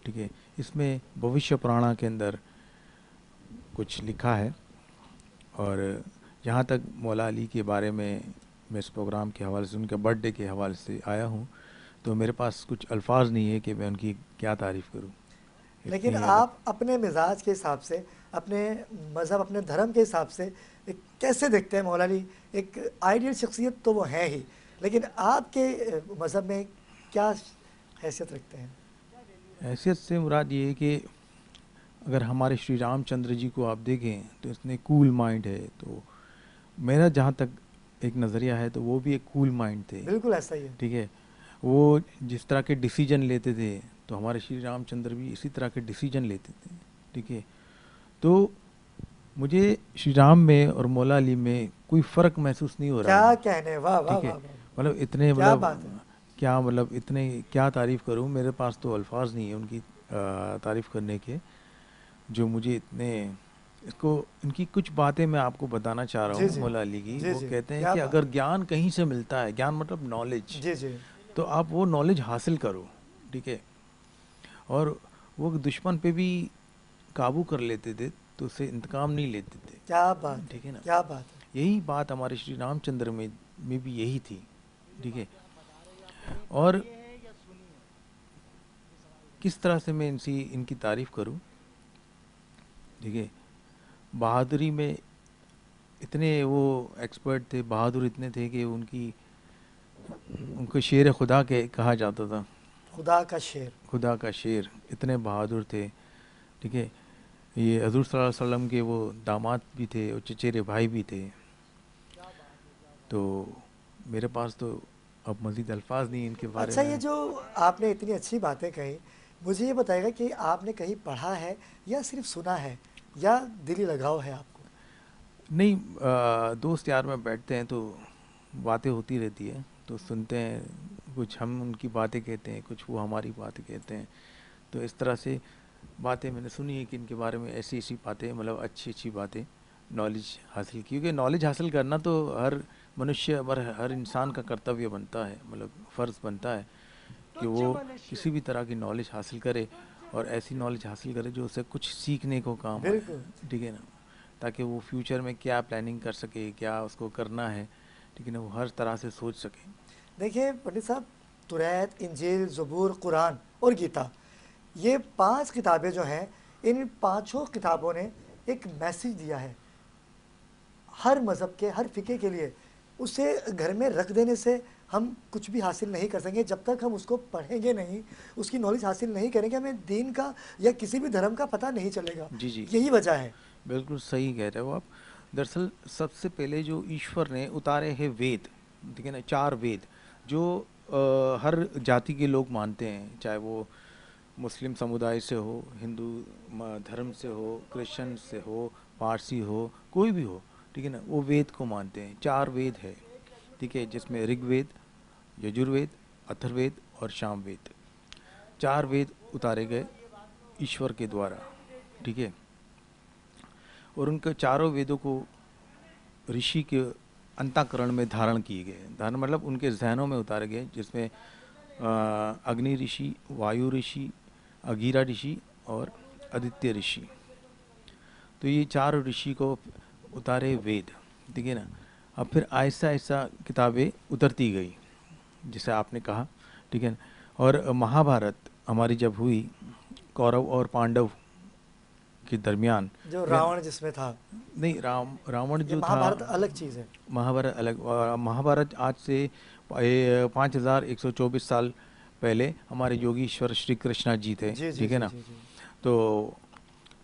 ٹھیک ہے. اس میں بھوشیہ پرانا کے اندر کچھ لکھا ہے. اور جہاں تک مولا علی کے بارے میں اس پروگرام کے حوالے سے، ان کے برتھ ڈے کے حوالے سے آیا ہوں، تو میرے پاس کچھ الفاظ نہیں ہے کہ میں ان کی کیا تعریف کروں. لیکن آپ اپنے مزاج کے حساب سے، اپنے مذہب، اپنے دھرم کے حساب سے کیسے دیکھتے ہیں مولا علی؟ ایک آئیڈیل شخصیت تو وہ ہے ہی، لیکن آپ کے مذہب میں کیا حیثیت رکھتے ہیں؟ حیثیت سے مراد یہ ہے کہ اگر ہمارے شری رام چندر جی کو آپ دیکھیں تو اس نے کول مائنڈ ہے. تو میرا جہاں تک ایک نظریہ ہے تو وہ بھی ایک کول مائنڈ تھے. بالکل ایسا ہی ہے. ٹھیک ہے. وہ جس طرح کے ڈیسیجن لیتے تھے تو ہمارے شری رام چندر بھی اسی طرح کے ڈیسیجن لیتے تھے. ٹھیک ہے. تو مجھے شری رام میں اور مولا علی میں کوئی فرق محسوس نہیں ہو رہا. کیا کہنے، واہ واہ واہ. مطلب اتنے مطلب اتنے کیا تعریف کروں، میرے پاس تو الفاظ نہیں ہیں ان کی تعریف کرنے کے، جو مجھے اتنے اس کو ان کی کچھ باتیں میں آپ کو بتانا چاہ رہا ہوں. مولا علی کی وہ کہتے ہیں کہ اگر گیان کہیں سے ملتا ہے، گیان مطلب نالج، تو آپ وہ نالج حاصل کرو. ٹھیک ہے. اور وہ دشمن پہ بھی قابو کر لیتے تھے تو اس سے انتقام نہیں لیتے تھے. کیا بات. ٹھیک ہے نا. کیا بات ہے. یہی بات ہمارے شری رام چندر میں بھی یہی تھی. ٹھیک ہے. اور کس طرح سے میں ان کی تعریف کروں. ٹھیک ہے. بہادری میں اتنے وہ ایکسپرٹ تھے، بہادر اتنے تھے کہ ان کو شیر خدا کے کہا جاتا تھا. خدا کا شیر. خدا کا شیر. اتنے بہادر تھے. ٹھیک ہے. یہ حضور صلی اللہ علیہ وسلم کے وہ داماد بھی تھے اور چچیرے بھائی بھی تھے. تو میرے پاس تو اب مزید الفاظ نہیں ان کے بارے میں. اچھا، یہ جو آپ نے اتنی اچھی باتیں کہیں، مجھے یہ بتائے گا کہ آپ نے کہیں پڑھا ہے یا صرف سنا ہے یا دلی لگاؤ ہے آپ کو؟ نہیں، دوست یار میں بیٹھتے ہیں تو باتیں ہوتی رہتی ہے، تو سنتے ہیں. کچھ ہم ان کی باتیں کہتے ہیں، کچھ وہ ہماری باتیں کہتے ہیں. تو اس طرح سے باتیں میں نے سنی ہے کہ ان کے بارے میں ایسی ایسی باتیں مطلب اچھی اچھی باتیں نالج حاصل کی، کیونکہ نالج حاصل کرنا تو ہر منشیہ ہر انسان کا کرتویہ بنتا ہے، مطلب فرض بنتا ہے کہ وہ کسی بھی طرح کی نالج حاصل کرے اور ایسی نالج حاصل کرے جو اسے کچھ سیکھنے کو کام آئے، ٹھیک ہے نا، تاکہ وہ فیوچر میں کیا پلاننگ کر سکے، کیا اس کو کرنا ہے، ٹھیک ہے نا، وہ ہر طرح سے سوچ سکے۔ دیکھیں پنڈت صاحب، توریت، انجیل، زبور، قرآن اور گیتا، یہ 5 کتابیں جو ہیں، ان 5 کتابوں نے ایک میسیج دیا ہے ہر مذہب کے، ہر فقہ کے لیے۔ اسے گھر میں رکھ دینے سے ہم کچھ بھی حاصل نہیں کر سکیں جب تک ہم اس کو پڑھیں گے نہیں، اس کی نالج حاصل نہیں کریں گے، ہمیں دین کا یا کسی بھی دھرم کا پتہ نہیں چلے گا۔ جی یہی وجہ ہے۔ بالکل صحیح کہہ رہے ہو آپ۔ دراصل سب سے پہلے جو ایشور نے اتارے ہیں وید، ٹھیک ہے نا، 4 وید جو ہر جاتی کے لوگ مانتے ہیں، چاہے وہ مسلم سمودائے سے ہو، ہندو دھرم سے ہو، کرسچن سے ہو، پارسی ہو، کوئی بھی ہو، ٹھیک ہے نا، وہ وید کو مانتے ہیں۔ 4 وید ہے، ٹھیک ہے، جس میں رگ وید، یجر وید، اتھر وید اور شام وید، 4 وید اتارے گئے ایشور کے دوارا، ٹھیک ہے، اور ان کے چاروں ویدوں کو رشی کے انتاکرن میں دھارن کیے گئے، دھارن مطلب ان کے ذہنوں میں اتارے گئے، جس میں اگنی رشی، وایو رشی، اگیرا رشی اور آدتیہ رشی، تو یہ 4 رشی کو اتارے وید، ٹھیک ہے نا۔ اب پھر آہستہ آہستہ کتابیں اترتی گئی جیسے آپ نے کہا، ٹھیک ہے نا، اور مہابھارت ہماری جب ہوئی کورو اور پانڈو کے درمیان، جو راون جس میں تھا، نہیں راون جو تھا، مہابھارت الگ چیز ہے، مہابھارت الگ، مہابھارت آج سے 5124 سال پہلے ہمارے یوگیشور شری کرشنا جی تھے، ٹھیک ہے نا، تو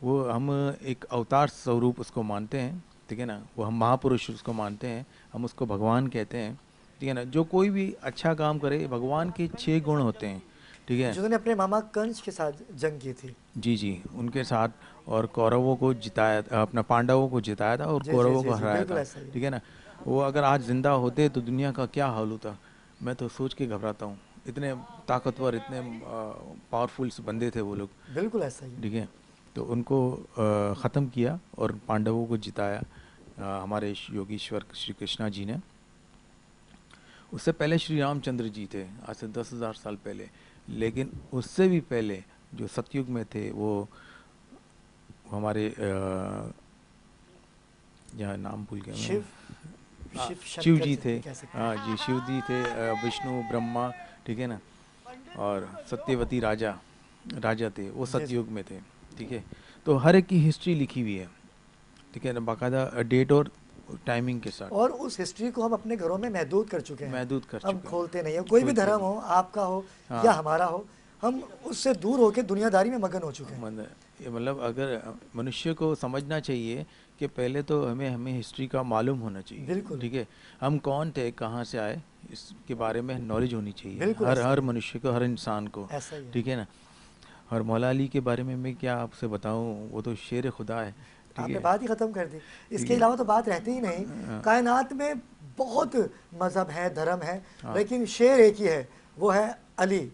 وہ ہم ایک اوتار سوروپ اس کو مانتے ہیں، ٹھیک ہے نا، وہ ہم مہاپروش اس کو مانتے ہیں، ہم اس کو بھگوان کہتے ہیں، ٹھیک ہے نا۔ جو کوئی بھی اچھا کام کرے، بھگوان کے 6 گن ہوتے ہیں، ٹھیک ہے، جنہوں نے اپنے ماما کنس کے ساتھ جنگ کی تھی، جی ان کے ساتھ، اور کوروں کو جتایا، اپنا پانڈووں کو جتایا تھا اور کوروں کو ہرایا تھا، ٹھیک ہے نا۔ وہ اگر آج زندہ ہوتے تو دنیا کا کیا حال ہوتا، میں تو سوچ کے گھبراتا ہوں، اتنے طاقتور، اتنے پاورفل بندے تھے وہ لوگ، بالکل ایسا ہی، ٹھیک ہے، تو ان کو ختم کیا اور پانڈووں کو جتایا ہمارے یوگیشور شری کرشنا جی نے۔ اس سے پہلے شری رام چندر جی تھے، آج سے 10,000 سال پہلے، لیکن اس سے بھی پہلے جو ستیگ میں تھے وہ ہمارے یہاں نام بھول گیا، شیو جی تھے، ہاں جی، شیو جی تھے، وشنو، برہما، ٹھیک ہے نا، اور ستیوتی راجا تھے، وہ ستیگ میں تھے، ٹھیک ہے، تو ہر ایک کی ہسٹری لکھی ہوئی ہے، ٹھیک ہے نا، باقاعدہ ڈیٹ اور ٹائمنگ کے ساتھ، اور اس ہسٹری کو ہم اپنے گھروں میں محدود کر چکے ہیں، ہم ہیں، کھولتے نہیں ہیں، کوئی بھی دھرم ہو، آپ کا ہو یا ہمارا ہو، ہم اس سے دور ہو کے دنیا داری میں مگن ہو چکے ہیں۔ مطلب اگر منشیہ کو سمجھنا چاہیے کہ پہلے تو ہمیں ہسٹری کا معلوم ہونا چاہیے، ٹھیک ہے، ہم کون تھے، کہاں سے آئے، اس کے بارے میں نالج ہونی چاہیے ہر منشیہ کو، ہر انسان کو، ٹھیک ہے نا۔ اور مولا علی کے بارے میں کیا آپ سے بتاؤں، وہ تو شیر خدا ہے، آپ نے بات ہی ختم کر دی، اس کے علاوہ تو بات رہتی ہی نہیں۔ کائنات میں بہت مذہب ہے، دھرم ہے، لیکن شیر ایک ہی ہے، وہ ہے علی،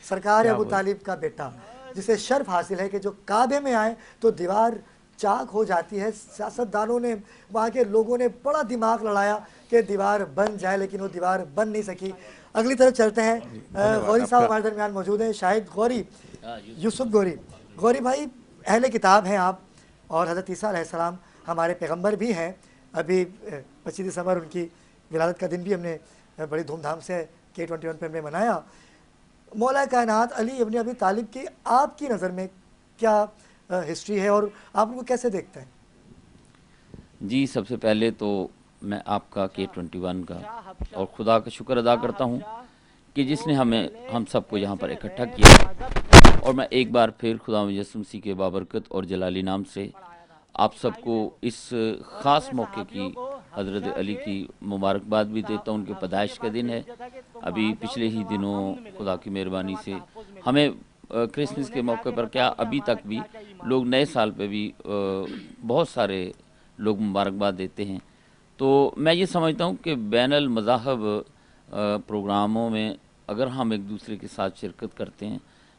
سرکار ابو طالب کا بیٹا، جسے شرف حاصل ہے کہ جو کعبے میں آئے تو دیوار چاک ہو جاتی ہے۔ سیاستدانوں نے، وہاں کے لوگوں نے بڑا دماغ لڑایا کہ دیوار بن جائے، لیکن وہ دیوار بن نہیں سکی۔ اگلی طرف چلتے ہیں، غوری صاحب ہمارے درمیان موجود ہیں، شاہد غوری، یوسف غوری۔ غوری بھائی، اہل کتاب ہیں آپ، اور حضرت عیسیٰ علیہ السلام ہمارے پیغمبر بھی ہیں۔ ابھی 25 دسمبر ان کی ولادت کا دن بھی ہم نے بڑی دھوم دھام سے K21 پہ ہم نے منایا۔ مولا کائنات علی ابن ابی طالب کی آپ کی نظر میں کیا ہسٹری ہے اور آپ ان کو کیسے دیکھتے ہیں؟ جی، سب سے پہلے تو میں آپ کا K21 کا اور خدا کا شکر ادا کرتا ہوں کہ جس نے ہم سب کو یہاں پر اکٹھا کیا، اور میں ایک بار پھر خدا یسوع مسیح کے بابرکت اور جلالی نام سے آپ سب کو اس خاص موقع کی، حضرت علی کی مبارکباد بھی دیتا ہوں۔ ان کے پیدائش کا دن ہے، ابھی پچھلے ہی دنوں خدا کی مہربانی سے ہمیں کرسمس کے موقع پر کیا ابھی تک بھی لوگ نئے سال پہ بھی بہت سارے لوگ مبارکباد دیتے ہیں۔ تو میں یہ سمجھتا ہوں کہ بین المذاہب پروگراموں میں اگر ہم ایک دوسرے کے ساتھ شرکت کرتے ہیں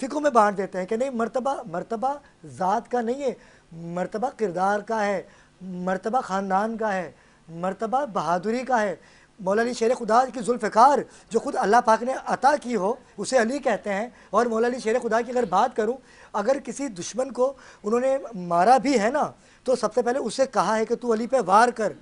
فقوں میں بانٹ دیتے ہیں کہ نہیں مرتبہ ذات کا نہیں ہے، مرتبہ کردار کا ہے، مرتبہ خاندان کا ہے، مرتبہ بہادری کا ہے۔ مولا علی شیر خدا کی ذوالفقار جو خود اللہ پاک نے عطا کی ہو اسے علی کہتے ہیں۔ اور مولا علی شیر خدا کی اگر بات کروں، اگر کسی دشمن کو انہوں نے مارا بھی ہے نا تو سب سے پہلے اسے کہا ہے کہ تو علی پہ وار کر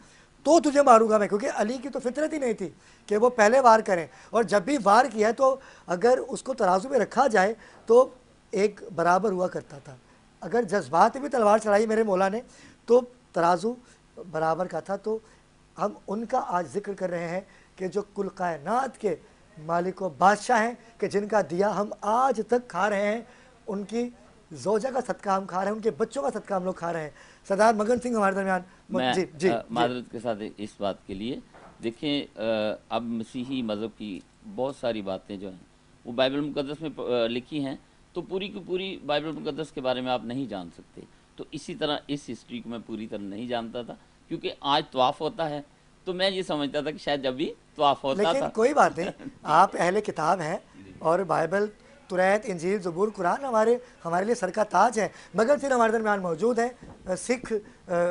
تو تجھے ماروں گا میں، کیونکہ علی کی تو فطرت ہی نہیں تھی کہ وہ پہلے وار کریں، اور جب بھی وار کیا ہے تو اگر اس کو ترازو میں رکھا جائے تو ایک برابر ہوا کرتا تھا۔ اگر جذبات میں بھی تلوار چڑھائی میرے مولا نے تو ترازو برابر کا تھا۔ تو ہم ان کا آج ذکر کر رہے ہیں کہ جو کل کائنات کے مالک و بادشاہ ہیں، کہ جن کا دیا ہم آج تک کھا رہے ہیں، ان کی زوجہ کا صدقہ ہم کھا رہے ہیں، ان کے بچوں کا صدقہ ہم لوگ کھا رہے ہیں۔ سردار مگن سنگھ ہمارے درمیان میں معذرت کے ساتھ اس بات کے لیے دیکھیں، اب مسیحی مذہب کی بہت ساری باتیں جو ہیں وہ بائبل مقدس میں لکھی ہیں، تو پوری کی پوری بائبل مقدس کے بارے میں آپ نہیں جان سکتے۔ تو اسی طرح اس ہسٹری کو میں پوری طرح نہیں جانتا تھا، کیونکہ آج طواف ہوتا ہے تو میں یہ سمجھتا تھا کہ شاید جب بھی طواف ہوتا تھا۔ لیکن کوئی بات نہیں، آپ اہل کتاب ہیں اور بائبل، توریت، انجیل، زبور، قرآن ہمارے لیے سر کا تاج ہے۔ مگر پھر ہمارے درمیان موجود ہیں سکھ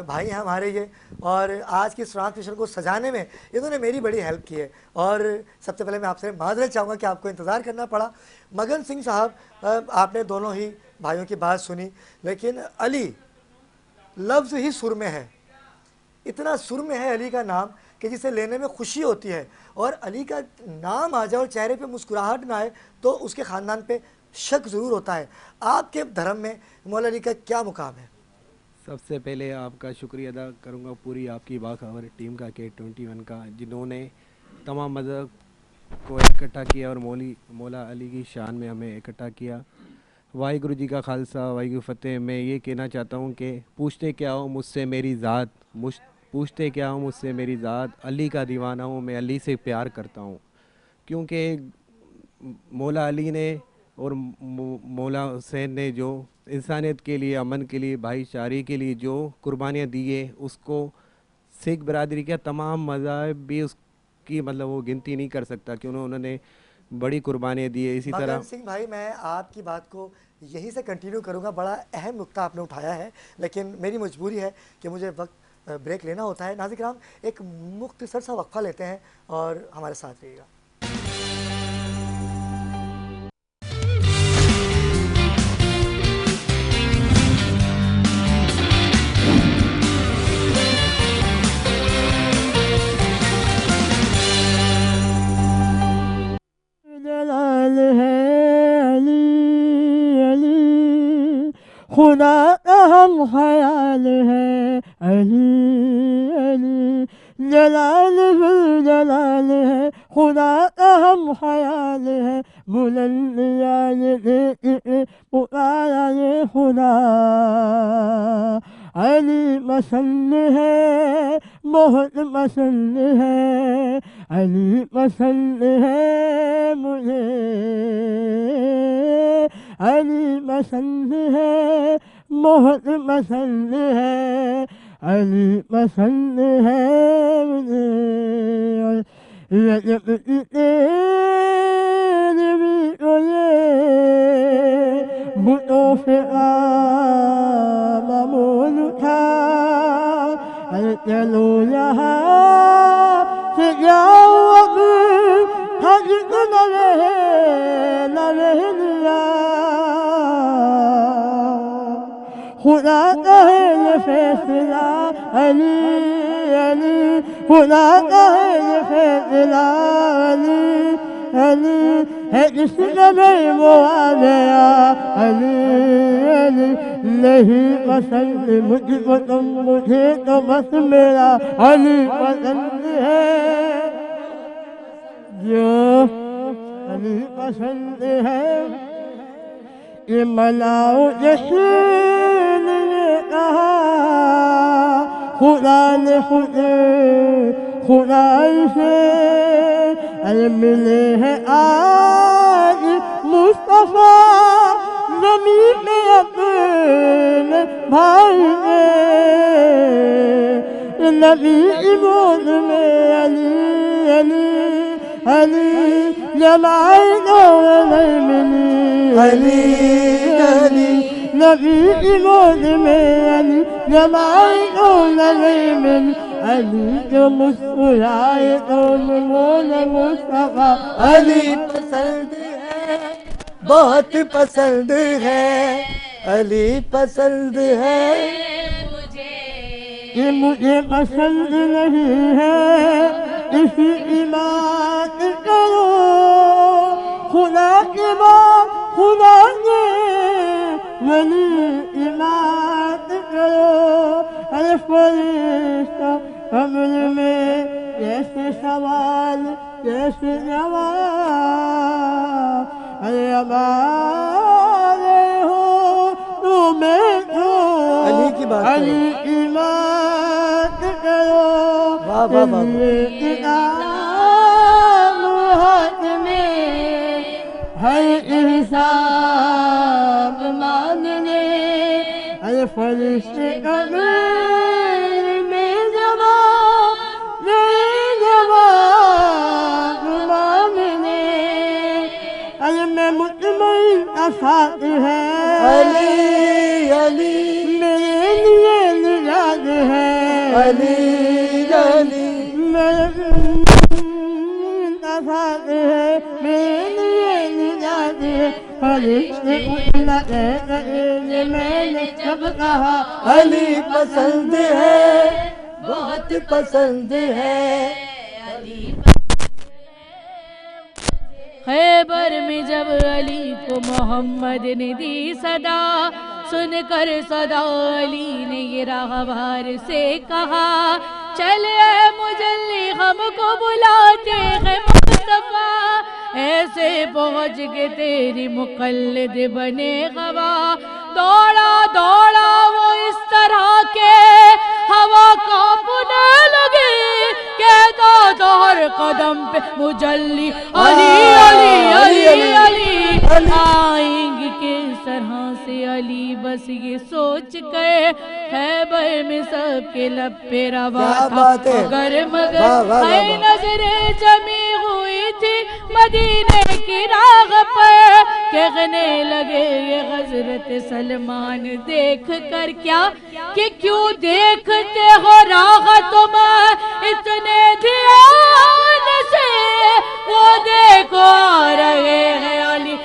بھائی ہیں ہمارے یہ، اور آج کی ٹرانسمیشن کو سجانے میں انہوں نے میری بڑی ہیلپ کی ہے، اور سب سے پہلے میں آپ سے معذرت چاہوں گا کہ آپ کو انتظار کرنا پڑا۔ مگن سنگھ صاحب، آپ نے دونوں ہی بھائیوں کی بات سنی، لیکن علی لفظ ہی سر میں ہے، اتنا سر میں ہے علی کا نام کہ جسے لینے میں خوشی ہوتی ہے، اور علی کا نام آ جائے اور چہرے پہ مسکراہٹ نہ آئے تو اس کے خاندان پہ شک ضرور ہوتا ہے۔ آپ کے دھرم میں مولا علی کا کیا مقام ہے؟ سب سے پہلے آپ کا شکریہ ادا کروں گا پوری آپ کی باخبر ٹیم کا، K21 کا، جنہوں نے تمام مذہب کو اکٹھا کیا اور مولا علی کی شان میں ہمیں اکٹھا کیا۔ واحد گرو جی کا خالصہ، واحد گرو فتح۔ میں یہ کہنا چاہتا ہوں کہ پوچھتے کیا ہو مجھ سے میری ذات، پوچھتے کیا ہوں مجھ سے میری ذات، علی کا دیوانہ ہوں میں، علی سے پیار کرتا ہوں، کیونکہ مولا علی نے اور مولا حسین نے جو انسانیت کے لیے، امن کے لیے، بھائی چارے کے لیے جو قربانیاں دی ہے، اس کو سکھ برادری کا تمام مذاہب بھی اس کی مطلب وہ گنتی نہیں کر سکتا کہ انہوں نے بڑی قربانیاں دی ہے۔ اسی طرح مگن سنگھ بھائی، میں آپ کی بات کو یہیں سے کنٹینیو کروں گا، بڑا اہم نقطہ آپ نے اٹھایا ہے، لیکن میری مجبوری ہے کہ مجھے وقت بریک لینا ہوتا ہے۔ ناظرین کرام، ایک مختصر سا وقفہ لیتے ہیں اور ہمارے ساتھ رہیے گا۔ خدا کا ہم خیال ہے، علی علی جلال جلال ہے، خدا کا ہم خیال ہے، بلند پکارا یہ خدا، علی پسند ہے، بہت پسند ہے، علی پسند ہے مجھے، علی پسند ہے، بہت پسند ہے، علی پسند ہے مجھے، بتوں سے معمول تھا، چلو یہاں سے جاؤ اب حج نہ رہ دیا، خدا کا ہے یہ فیصلہ، علی علی خدا کا ہے یہ فیصلہ، علی علی ہے جس نے میں وہ آ گیا، علی علی نہیں پسند مجھ کو تم، مجھے تو بس میرا علی پسند ہے، جو علی پسند ہے۔ یہ ملاؤ جشن نے کہا، خدا نے خدائی سے ملے ہیں آج مصطفیٰ زمین میں اپنے بھائی میں، نبی کی گود میں علی علی علي جمعين وميمني علي نبي إمام علي جمعين وميمني علي جمسولايت ونمون مصطفى علی پسند ہے بہت پسند ہے علی پسند ہے یہ مجھے پسند نہیں ہے اسی عبادت کرو خدا کے بعد خدا نے ولی عبادت کرو ارے فرشتہ قبر میں کیسے سوال کیسے جواب ارے ہمارے ہو تو میں تو علی کی بات کرو علی کی بات کرو واہ واہ واہ انعام ہاتھ میں ہر حساب مانگنے ارے فرشتے قبر میں جواب مانگنے ارے میں مطمئن افات ہے علی علی میرے لیے نجات ہے علی علی میرے افات ہے میرے لیے نجات ہے فرشتے میں نے جب کہا علی پسند ہے بہت پسند ہے خیبر میں جب علی کو محمد نے دی صدا سن کر صدا علی نے یہ راہوار سے کہا چلے مجلی ہم کو بلاتے ہیں مصطفیٰ ایسے پہنچ کے تیری مقلد بنے گواہ دوڑا دوڑا وہ اس طرح کے ہوا کانپنے لگی کہتا ہر قدم پہ مجلی علی علی علی علی آئیں گے کس طرح سے علی بس یہ سوچ کر خیبر میں سب کے لب پہ روا تھا مگر مگر نظریں جمی ہوئی تھی مدینے کی راہ پر کہنے لگے یہ حضرت سلمان دیکھ کر کیا کہ کیوں دیکھتے ہو راہ تم اتنے دھیان سے وہ دیکھو آ رہے ہیں علی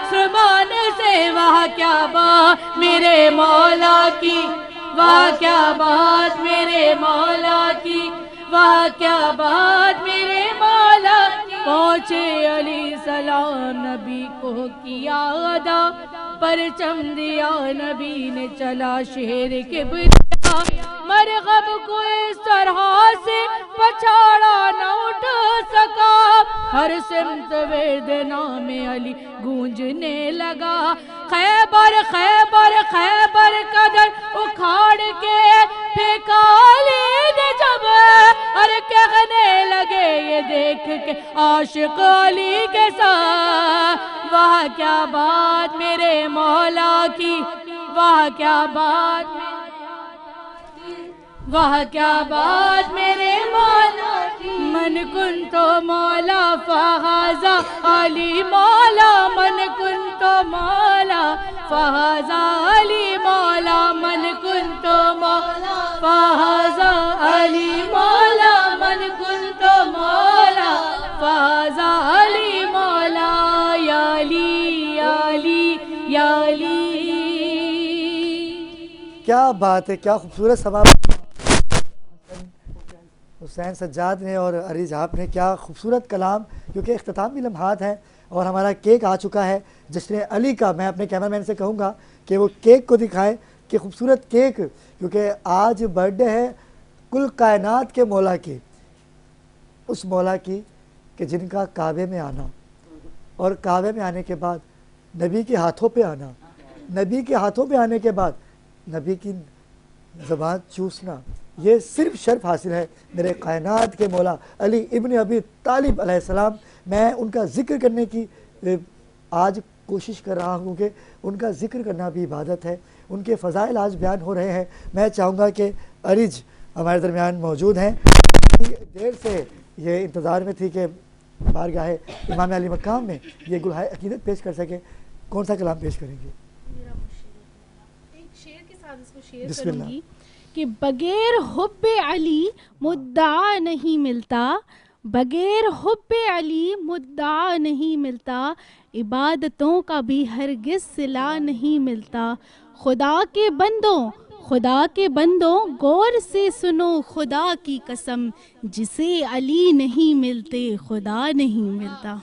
سلمان سے واہ کیا بات میرے مولا کی واہ کیا بات میرے مولا کی واہ کیا بات میرے مولا پہنچے علی سلام نبی کو کیا ادا پرچم دیا نبی نے چلا شیر کے بجا مرغب کو اس طرح سے پچھاڑا نہ اٹھ سکا ہر سمت ورد نام علی گونجنے لگا خیبر خیبر خیبر قدر اکھاڑ کے پھینکا علی نے جب اور کہنے لگے یہ دیکھ کے عاشق علی کے ساتھ واہ کیا بات میرے مولا کی واہ کیا بات واہ کیا بات میرے مولا کی من کن تو مولا فہذا علی مولا من کن تو مولا فہذا علی مولا من کن تو مولا فہذا علی مولا من کن تو مولا فہذا علی مولا یا علی یا علی یا علی کیا بات ہے کیا خوبصورت سما حسین سجاد نے اور عریض آپ نے کیا خوبصورت کلام کیونکہ اختتامی لمحات ہیں اور ہمارا کیک آ چکا ہے جشن علی کا میں اپنے کیمرہ مین سے کہوں گا کہ وہ کیک کو دکھائیں کہ خوبصورت کیک کیونکہ آج برتھ ڈے ہے کل کائنات کے مولا کی اس مولا کی کہ جن کا کعبے میں آنا اور کعبے میں آنے کے بعد نبی کے ہاتھوں پہ آنا نبی کے ہاتھوں پہ آنے کے بعد نبی کی زبان چوسنا یہ صرف شرف حاصل ہے میرے کائنات کے مولا علی ابن ابی طالب علیہ السلام میں ان کا ذکر کرنے کی آج کوشش کر رہا ہوں کہ ان کا ذکر کرنا بھی عبادت ہے ان کے فضائل آج بیان ہو رہے ہیں میں چاہوں گا کہ ارج ہمارے درمیان موجود ہیں. دیر سے یہ انتظار میں تھی کہ بارگاہ امام علی مقام میں یہ گلہائے عقیدت پیش کر سکے. کون سا کلام پیش کریں گے؟ ایک شعر کے ساتھ اس کو شیئر بسم کروں اللہ. گی کہ بغیر حب علی مدعا نہیں ملتا، بغیر حب علی مدعا نہیں ملتا، عبادتوں کا بھی ہرگز صلہ نہیں ملتا. خدا کے بندوں غور سے سنو خدا کی قسم، جسے علی نہیں ملتے خدا نہیں ملتا.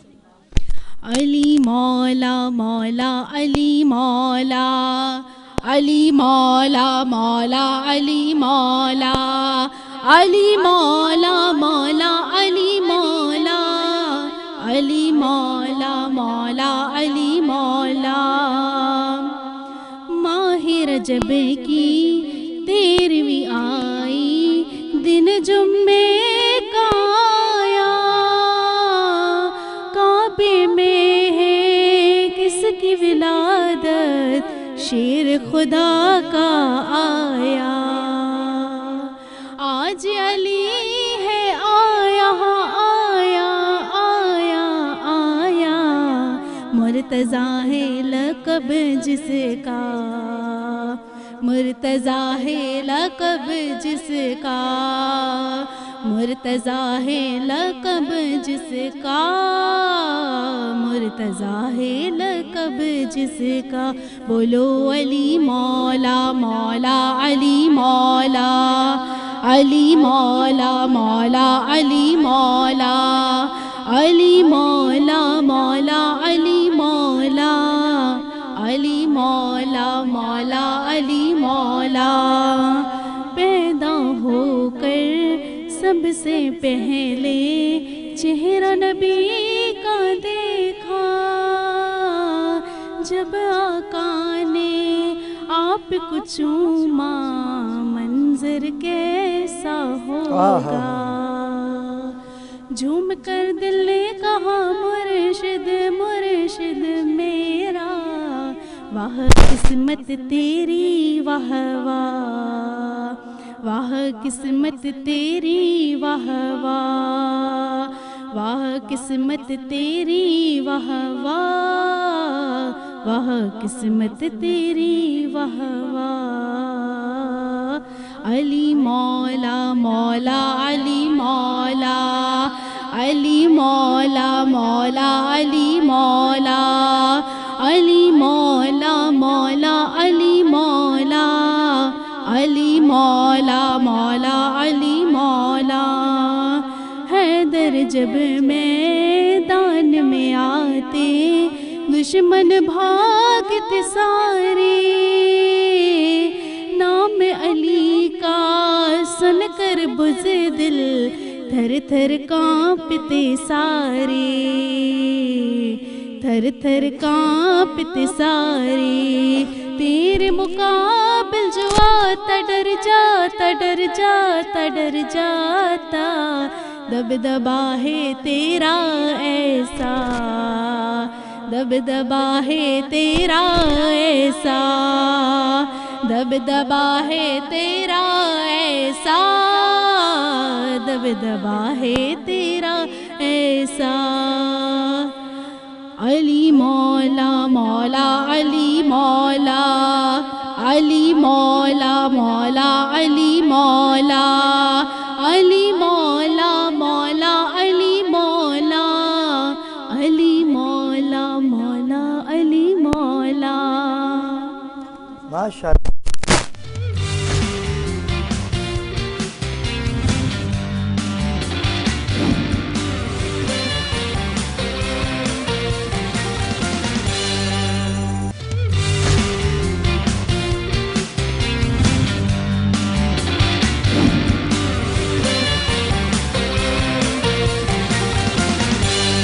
علی مولا مولا علی مولا، علی مولا مولا علی مولا، علی مولا مولا علی مولا، علی مولا مولا علی مولا. ماہ رجب کی 13ویں آئی، دن جمعے کا آیا، کعبے میں ہے کس کی ولادت، شیر خدا کا آیا. آج علی ہے آیا آیا آیا آیا، مرتضیٰ ہے لقب جس کا، مرتضیٰ ہے لقب جس کا، مرتضیٰ ہے لقب جس کا، مرتضیٰ ہے لقب جس کا. بولو علی مولا مولا علی مولا، علی مولا مولا علی مولا، علی مولا مولا علی مولا، علی مولا مولا علی مولا. پیدا ہو کر سب سے پہلے چہرہ نبی کا دیکھا، جب آقا نے آپ کو چوما منظر کیسا ہوگا. جھوم کر دل نے کہا مرشد مرشد میرا، واہ قسمت تیری واہ واہ، واہ قسمت تیری واہ واہ، واہ قسمت تیری واہ واہ، واہ قسمت تیری واہ واہ. علی مولا مولا علی مولا، علی مولا مولا علی مولا، علی مولا مولا علی مولا، علی مولا مولا علی مولا. حیدر جب میدان میں آتے دشمن بھاگتے سارے، نام علی کا سن کر بزدل تھر تھر کانپتے سارے، تھر تھر کانپتے سارے. تیرے مقابل جو آتا ڈر جاتا ڈر جاتا ڈر جاتا، دبدبا ہے تیرا ایسا، دبدبا ہے تیرا ایسا، دبدبا ہے تیرا ایسا، دبدبا ہے تیرا ایسا. علی مولا مولا علی مولا، علی مولا مولا علی مولا، علی مولا مولا علی مولا، علی مولا مولا علی مولا. ماشاء اللہ.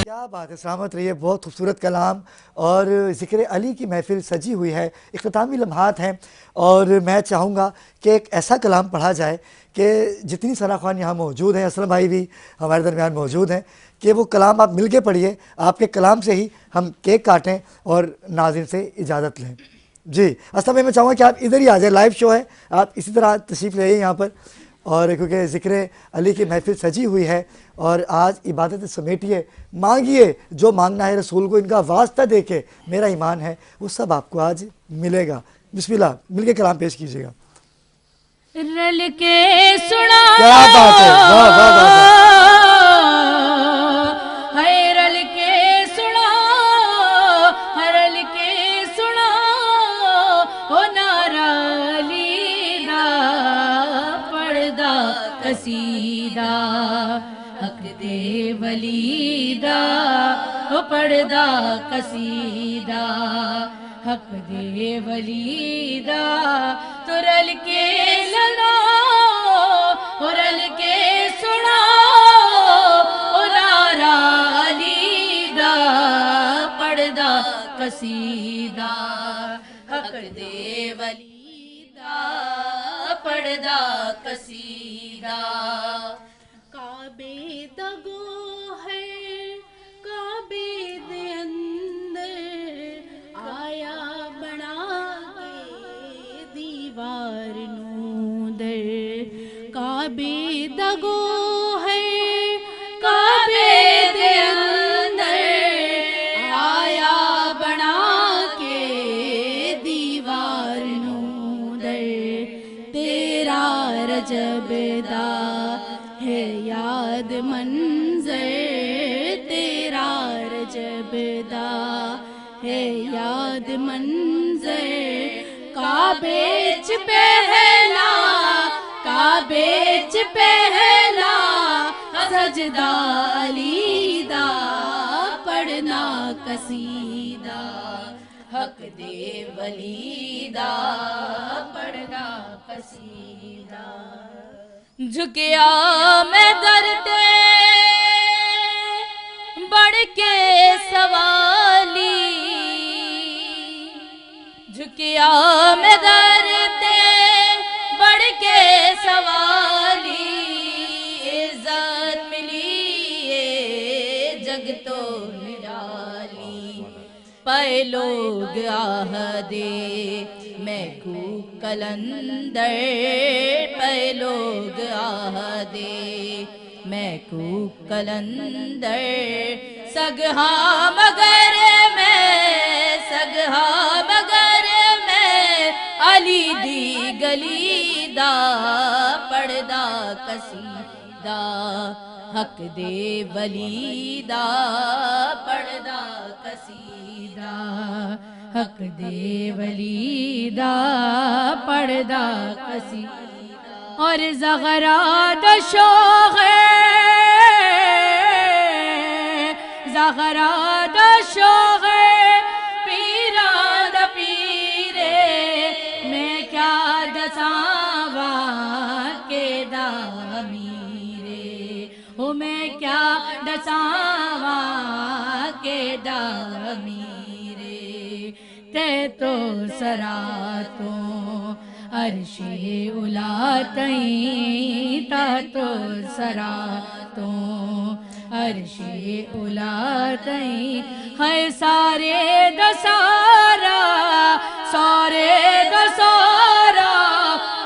کیا بات ہے، سلامت رہیے. بہت خوبصورت کلام اور ذکر علی کی محفل سجی ہوئی ہے، اختتامی لمحات ہیں، اور میں چاہوں گا کہ ایک ایسا کلام پڑھا جائے کہ جتنی ثنا خوان یہاں موجود ہیں، اسلم بھائی بھی ہمارے درمیان موجود ہیں، کہ وہ کلام آپ مل کے پڑھیے. آپ کے کلام سے ہی ہم کیک کاٹیں اور ناظرین سے اجازت لیں. جی اسلم بھائی، میں چاہوں گا کہ آپ ادھر ہی آ جائیں، لائیو شو ہے، آپ اسی طرح تشریف لے آئیے یہاں پر. اور کیونکہ ذکر علی کی محفل سجی ہوئی ہے اور آج عبادت سمیٹیے، مانگیے جو مانگنا ہے رسول کو ان کا واسطہ دے کے، میرا ایمان ہے وہ سب آپ کو آج ملے گا۔ بسم اللہ، مل کے کلام پیش کیجیے گا۔ رل کے سنا کیا بات ہے، واہ واہ واہ واہ۔ ہے رل کے سنا، رل کے سنا او نارا علی دا پڑھدا قصیدہ، حق دے ولی دا او پڑھدا قصیدہ، حق دے ولی دا تو رل کے لڑو، رل کے سنا او نارا علی دا پڑھدا قصیدہ، حق دے ولی دا پڑھدا قصیدہ۔ کعبے دا گو ہے کعبے دے اندر آیا بنا کے دیوار نوں در، کعبے دا گو ہے کعبے دے اندر آیا بنا کے دیوار نوں در، تیرا رجب دا ہے یاد منظر، تیرا رجب دا ہے یاد منظر، کعبے چ پہلا کعبے چ پہلا سجدہ علی دا پڑھنا قصیدہ، حق دے ولی دا پڑھنا قصیدہ۔ جھکیا میں در تے بڑھ کے سوالی، جھکیا میں در تے بڑھ کے سوالی، عزت ملی ہے جگ تو نرالی، پے لوگ آہ دے میں کو کلندر، پے لوگ آہ دے میں کو کلندر، سگہا مگر میں سگہا مگر میں علی دی گلی دا پڑھدا قصیدہ، حق دے ولی دا پڑھدا قصیدہ، حق دے ولی دا پڑھدا قصیدہ۔ اور زغرا دا شوق ہے، زغرا دا شوق ہے، پیرا دا پیرے میں کیا دساں واں کے دا میرے، او میں کیا دساں واں کے دا میرے، تے تو سرا تو عرش اولا تئیں، تا تو سرا تو عرش اولا تئیں، ہے سارے دسارا سارے دسارا،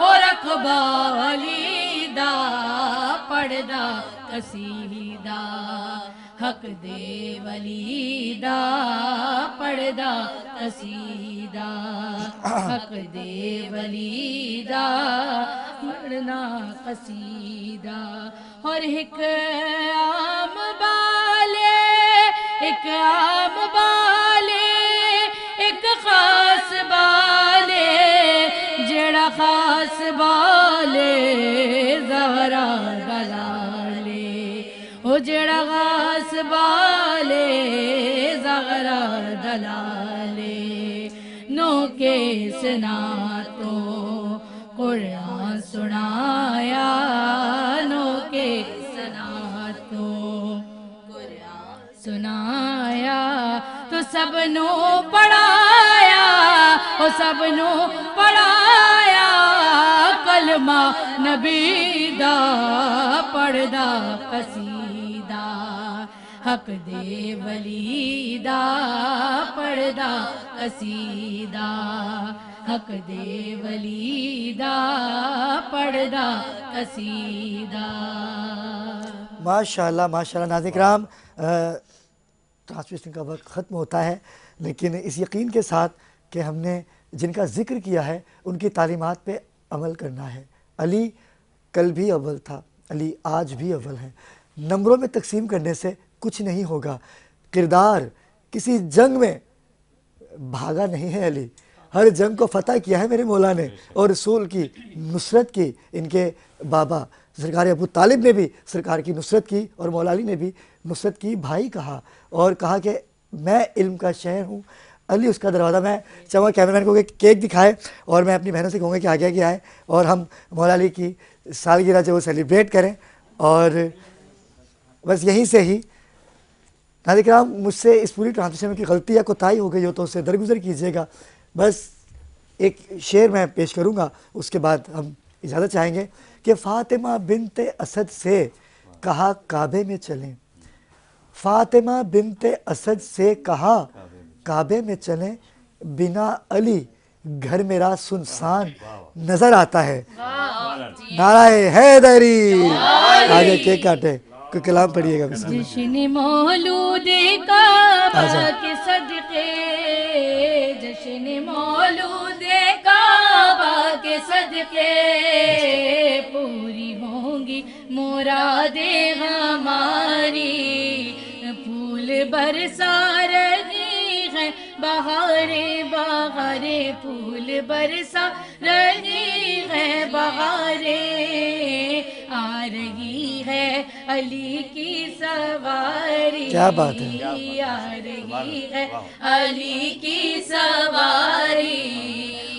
اور رقبہ علی دا پڑھدا قصیدہ، حق دے ولی دا پڑھدا قصیدہ، حق دے ولی دا پڑھنا قصیدہ۔ اور ایک عام بالے ایک عام بالے ایک خاص بالے، جڑا خاص بالے زہرا دلالے، او جڑا خاص بالے زہرا دلالے، نو کے سنا تو قرآن سنایا، نو کے سنا تو قرآن سنایا، تو سب نو پڑھایا، او سب نو پڑھایا، کلمہ نبی دا پڑھدا قصیدہ، حق دے ولی دا پڑھدا قصیدہ حق دے ولی دا پڑھدا قصیدہ. ماشاءاللہ ماشاءاللہ. ناظرین کرام ٹرانسمیشن کا وقت ختم ہوتا ہے، لیکن اس یقین کے ساتھ کہ ہم نے جن کا ذکر کیا ہے ان کی تعلیمات پہ عمل کرنا ہے. علی کل بھی اول تھا، علی آج بھی اول ہے. نمبروں میں تقسیم کرنے سے کچھ نہیں ہوگا. کردار کسی جنگ میں بھاگا نہیں ہے علی، ہر جنگ کو فتح کیا ہے میرے مولا نے، اور رسول کی نصرت کی. ان کے بابا سرکار ابو طالب نے بھی سرکار کی نصرت کی اور مولا علی نے بھی نصرت کی. بھائی کہا اور کہا کہ میں علم کا شہر ہوں. علی اس کا دروازہ. میں چاہوں گا کیمرہ مین کو کہ کیک دکھائے، اور میں اپنی بہنوں سے کہوں گا کہ آگے آگے آئے اور ہم مولا علی کی سالگرہ جو وہ سیلیبریٹ کریں. اور بس یہیں سے ہی ناظرین کرام مجھ سے اس پوری ٹرانسمیشن میں کی غلطی یا کوتاہی ہو گئی ہو تو اسے درگزر کیجیے گا. بس ایک شعر میں پیش کروں گا، اس کے بعد ہم اجازت چاہیں گے کہ فاطمہ بنت اسد سے کہا کعبے میں چلیں. فاطمہ بنت اسد سے کہا کعبے میں چلیں، بنا علی گھر میرا سنسان نظر آتا ہے. نعرہ حیدری. آگے کیک کاٹے، کوئی کلام پڑھیے گا. بسم اللہ. جشن مولود کعبہ کے صدقے، جشن مولود کعبہ کے صدقے، پوری ہوں گی مرادیں ہماری. پھول برسا رہی ہے بہاریں بہاریں، پھول برسا رہی ہے بہاریں، آ رہی ہے علی کی سواری. کیا بات ہے. آ رہی ہے علی کی سواری.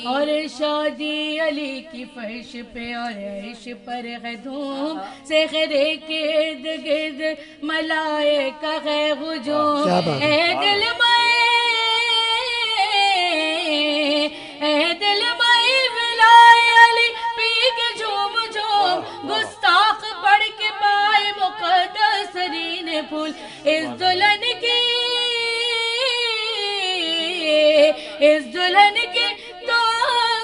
اور شادی علی کی فرش پہ اور عرش پر ہے دھوم، صخرے کے ارد گرد ملائکہ ہے ہجوم. اے دل مئی ولائے علی پی کے جھوم جھوم، گستاخ پڑھ کے پائے مقدس ترین پھول. اس دلہن کی تو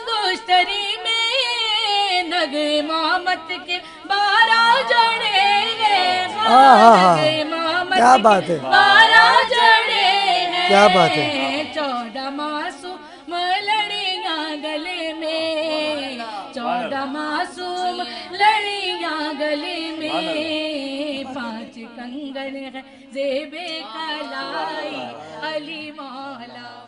گوشتری میں نگ امامت کے 12 جڑے ہیں. کیا بات ہے. 12 جڑے ہیں. کیا بات ہے. 14 معصوم لڑیاں گلے میں، 14 معصوم لڑیاں گلے میں، 5 کنگن ہے زیب کلائی علی مولا.